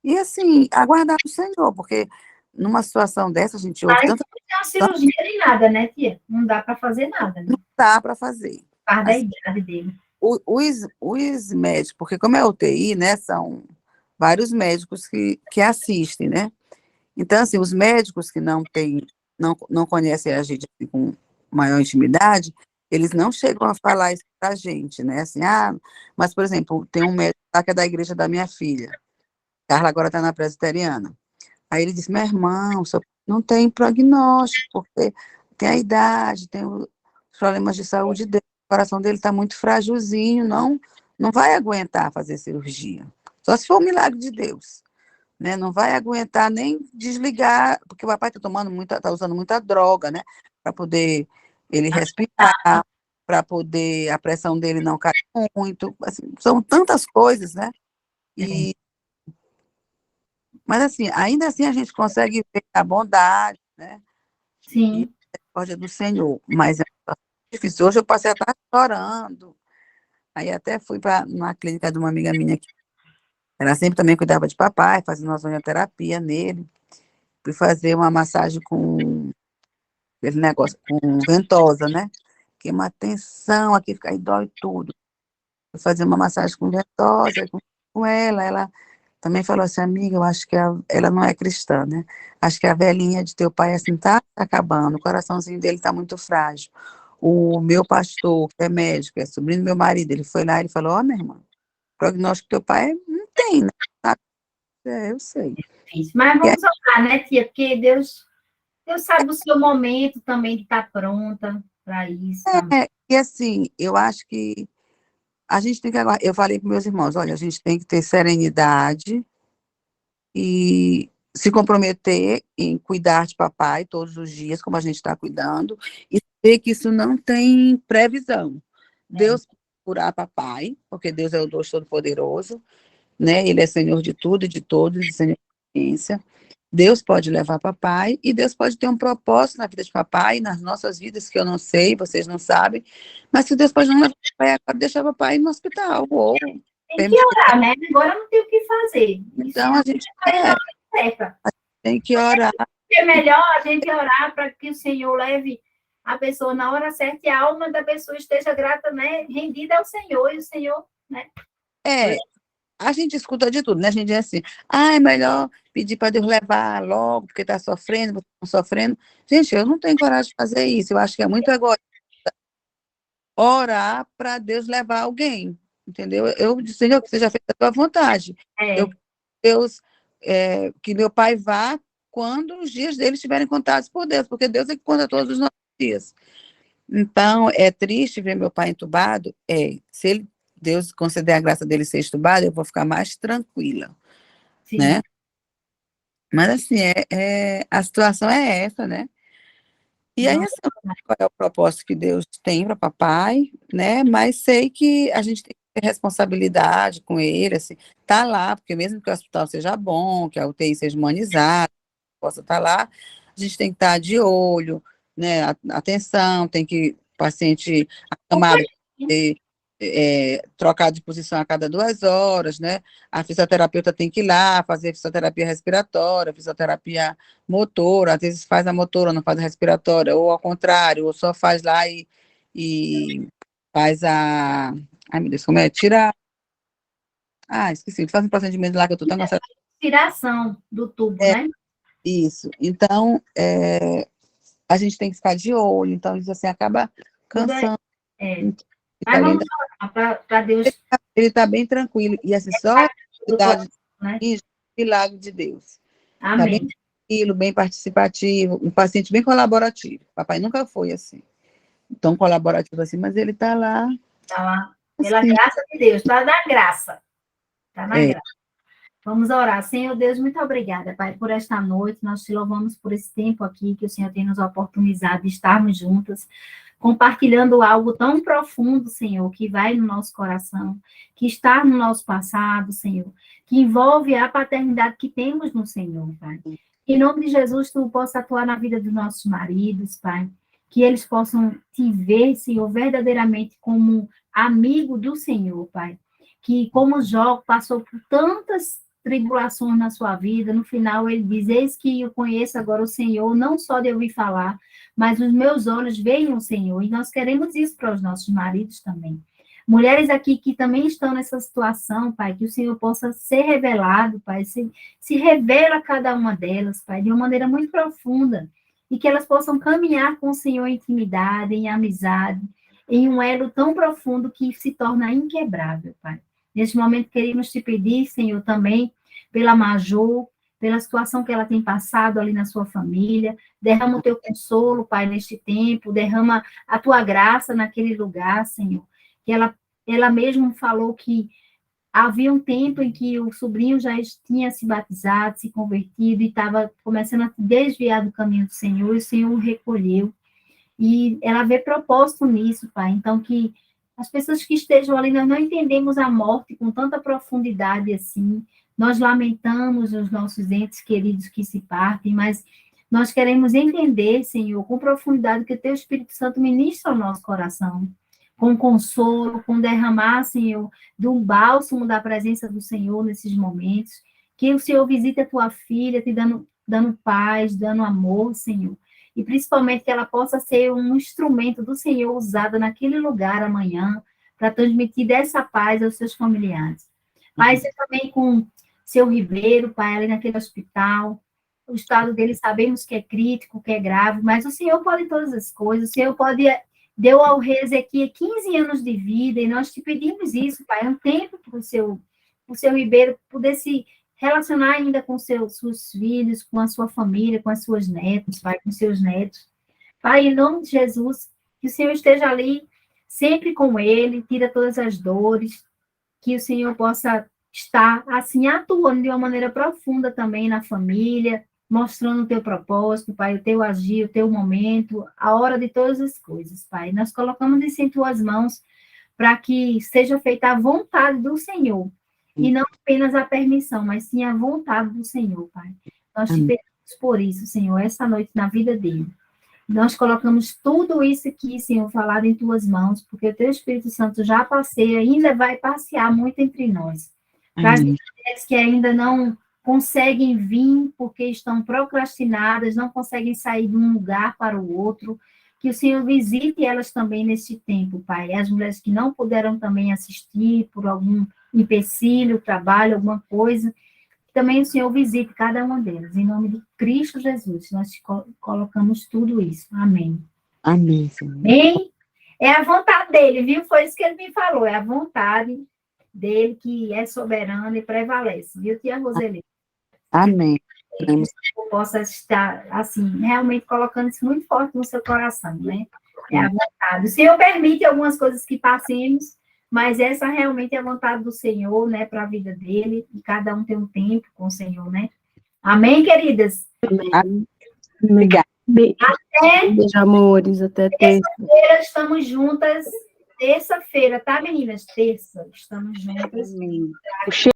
E, assim, aguardar o Senhor, porque numa situação dessa, a gente ouve Aí tanta não tem uma cirurgia nem nada, né, tia? Não dá para fazer nada, né? coisa para fazer. Por causa da Assim, idade dele. os médicos, porque como é UTI, né, são vários médicos que assistem, né? Então, assim, os médicos que não conhecem a gente assim, com maior intimidade, eles não chegam a falar isso pra gente, né? Assim, mas, por exemplo, tem um médico lá que é da igreja da minha filha. Carla agora está na presbiteriana. Aí ele disse, meu irmão, só não tem prognóstico, porque tem a idade, tem os problemas de saúde dele, o coração dele está muito frágilzinho, não vai aguentar fazer cirurgia. Só se for um milagre de Deus, né? Não vai aguentar nem desligar, porque o papai está usando muita droga, né? Para poder ele respirar, para poder a pressão dele não cair muito. Assim, são tantas coisas, né? Mas, assim, ainda assim a gente consegue ver a bondade, né? E a Sim. misericórdia do Senhor. Mas é difícil. Hoje eu passei a estar chorando. Aí até fui na clínica de uma amiga minha que ela sempre também cuidava de papai, fazendo uma sonioterapia nele. Fui fazer uma massagem com aquele negócio, com ventosa, né? Que é uma tensão aqui, fica aí dói tudo. Fui fazer uma massagem com ventosa, com ela também falou assim, amiga, eu acho que ela não é cristã, né? Acho que a velhinha de teu pai, assim, tá acabando, o coraçãozinho dele tá muito frágil. O meu pastor, que é médico, é sobrinho do meu marido, ele foi lá e falou, ó, minha irmã, o prognóstico do teu pai não tem, né? Eu sei. Difícil. Mas E aí, vamos orar, né, tia? Porque Deus sabe o seu momento também de estar pronta para isso também. e assim, eu acho que a gente tem que aguardar. Eu falei para meus irmãos, olha, a gente tem que ter serenidade e se comprometer em cuidar de papai todos os dias, como a gente está cuidando, e ver que isso não tem previsão. Deus pode curar papai, porque Deus é o Deus Todo-Poderoso, né? Ele é Senhor de tudo e de todos, e Senhor de ciência. Deus pode levar papai, e Deus pode ter um propósito na vida de papai, nas nossas vidas, que eu não sei, vocês não sabem, mas que Deus pode não levar papai agora, deixar papai no hospital, ou Tem que orar, né? Agora não tem o que fazer. então a gente Certa. tem que orar. É melhor a gente orar para que o Senhor leve a pessoa na hora certa e a alma da pessoa esteja grata, né? Rendida ao Senhor, e o Senhor, né? A gente escuta de tudo, né? A gente diz assim, é melhor pedir para Deus levar logo, porque está sofrendo, você está sofrendo. Gente, eu não tenho coragem de fazer isso, eu acho que é muito egoísta orar para Deus levar alguém, entendeu? Eu disse, Senhor, que seja feita a tua vontade. Deus, que meu pai vá quando os dias dele estiverem contados por Deus, porque Deus é que conta todos os nossos dias. Então, é triste ver meu pai entubado, se Deus conceder a graça dele ser entubado, eu vou ficar mais tranquila, Sim. né? Mas, assim, a situação é essa, né? E aí, assim, qual é o propósito que Deus tem para papai, né? Mas sei que a gente tem que ter responsabilidade com ele, assim, tá lá, porque mesmo que o hospital seja bom, que a UTI seja humanizada, possa estar lá, a gente tem que estar de olho, né? Atenção, tem que o paciente acamado trocar de posição a cada 2 horas, né? A fisioterapeuta tem que ir lá fazer fisioterapia respiratória, fisioterapia motora, às vezes faz a motora, não faz a respiratória, ou ao contrário, ou só faz lá e faz ai, meu Deus, como é? Esqueci, faz um procedimento lá que eu tô tão cansada. Respiração do tubo, né? Isso. Então, a gente tem que ficar de olho, então isso assim acaba cansando. Mas vamos orar para Deus. Ele está bem tranquilo, e assim, só milagre de Deus. Está bem tranquilo, bem participativo, um paciente bem colaborativo. Papai nunca foi assim, tão colaborativo assim, mas ele está lá. Está lá, pela graça de Deus, está na graça. Está na graça. Vamos orar. Senhor Deus, muito obrigada, Pai, por esta noite. Nós te louvamos por esse tempo aqui que o Senhor tem nos oportunizado de estarmos juntas, compartilhando algo tão profundo, Senhor, que vai no nosso coração, que está no nosso passado, Senhor, que envolve a paternidade que temos no Senhor, Pai. Em nome de Jesus, Tu possa atuar na vida dos nossos maridos, Pai, que eles possam te ver, Senhor, verdadeiramente como amigo do Senhor, Pai. que, como Jó, passou por tantas tribulações na sua vida, no final ele diz, eis que eu conheço agora o Senhor, não só de ouvir falar, mas os meus olhos veem o Senhor, e nós queremos isso para os nossos maridos também. Mulheres aqui que também estão nessa situação, Pai, que o Senhor possa ser revelado, Pai, se revela a cada uma delas, Pai, de uma maneira muito profunda, e que elas possam caminhar com o Senhor em intimidade, em amizade, em um elo tão profundo que se torna inquebrável, Pai. Neste momento, queremos te pedir, Senhor, também pela Maju, pela situação que ela tem passado ali na sua família, derrama o teu consolo, Pai, neste tempo, derrama a tua graça naquele lugar, Senhor, que ela mesma falou que havia um tempo em que o sobrinho já tinha se batizado, se convertido, e estava começando a desviar do caminho do Senhor, e o Senhor o recolheu. E ela vê propósito nisso, Pai. Então, que as pessoas que estejam ali, nós não entendemos a morte com tanta profundidade assim. Nós lamentamos os nossos entes queridos que se partem, mas nós queremos entender, Senhor, com profundidade, que o Teu Espírito Santo ministra ao nosso coração, com consolo, com derramar, Senhor, do bálsamo da presença do Senhor nesses momentos. Que o Senhor visite a Tua filha, te dando paz, dando amor, Senhor. E principalmente que ela possa ser um instrumento do Senhor usado naquele lugar amanhã, para transmitir dessa paz aos seus familiares. Pai, você também com seu Ribeiro, Pai, ali naquele hospital, o estado dele sabemos que é crítico, que é grave, mas o Senhor pode todas as coisas, o Senhor deu ao rei Ezequiel 15 anos de vida, e nós te pedimos isso, Pai, um tempo para o seu Ribeiro poder se relacionar ainda com seus filhos, com a sua família, com as suas netas, Pai, com seus netos. Pai, em nome de Jesus, que o Senhor esteja ali sempre com ele, tira todas as dores, que o Senhor possa estar, assim, atuando de uma maneira profunda também na família, mostrando o teu propósito, Pai, o teu agir, o teu momento, a hora de todas as coisas, Pai. Nós colocamos isso em tuas mãos para que seja feita a vontade do Senhor, e não apenas a permissão, mas sim a vontade do Senhor, Pai. Nós te pedimos por isso, Senhor, essa noite na vida dele. Nós colocamos tudo isso aqui, Senhor, falado em tuas mãos, porque o teu Espírito Santo já passeia, ainda vai passear muito entre nós. Para as mulheres que ainda não conseguem vir porque estão procrastinadas, não conseguem sair de um lugar para o outro, que o Senhor visite elas também neste tempo, Pai. As mulheres que não puderam também assistir por algum empecilho, trabalho, alguma coisa, também o Senhor visite cada uma delas. Em nome de Cristo Jesus, nós colocamos tudo isso. Amém. Amém, Senhor. Amém? É a vontade dele, viu? Foi isso que ele me falou. É a vontade dele que é soberana e prevalece. Viu, tia Roseli? Amém. Que você possa estar, assim, realmente colocando isso muito forte no seu coração, né? É a vontade. O Senhor permite algumas coisas que passemos, mas essa realmente é a vontade do Senhor, né, para a vida dele, e cada um tem um tempo com o Senhor, né? Amém, queridas? Amém. Obrigada. Até Beijo, amores. Até terça. terça-feira, estamos juntas. Terça-feira, tá, meninas? Terça, estamos juntas. Amém.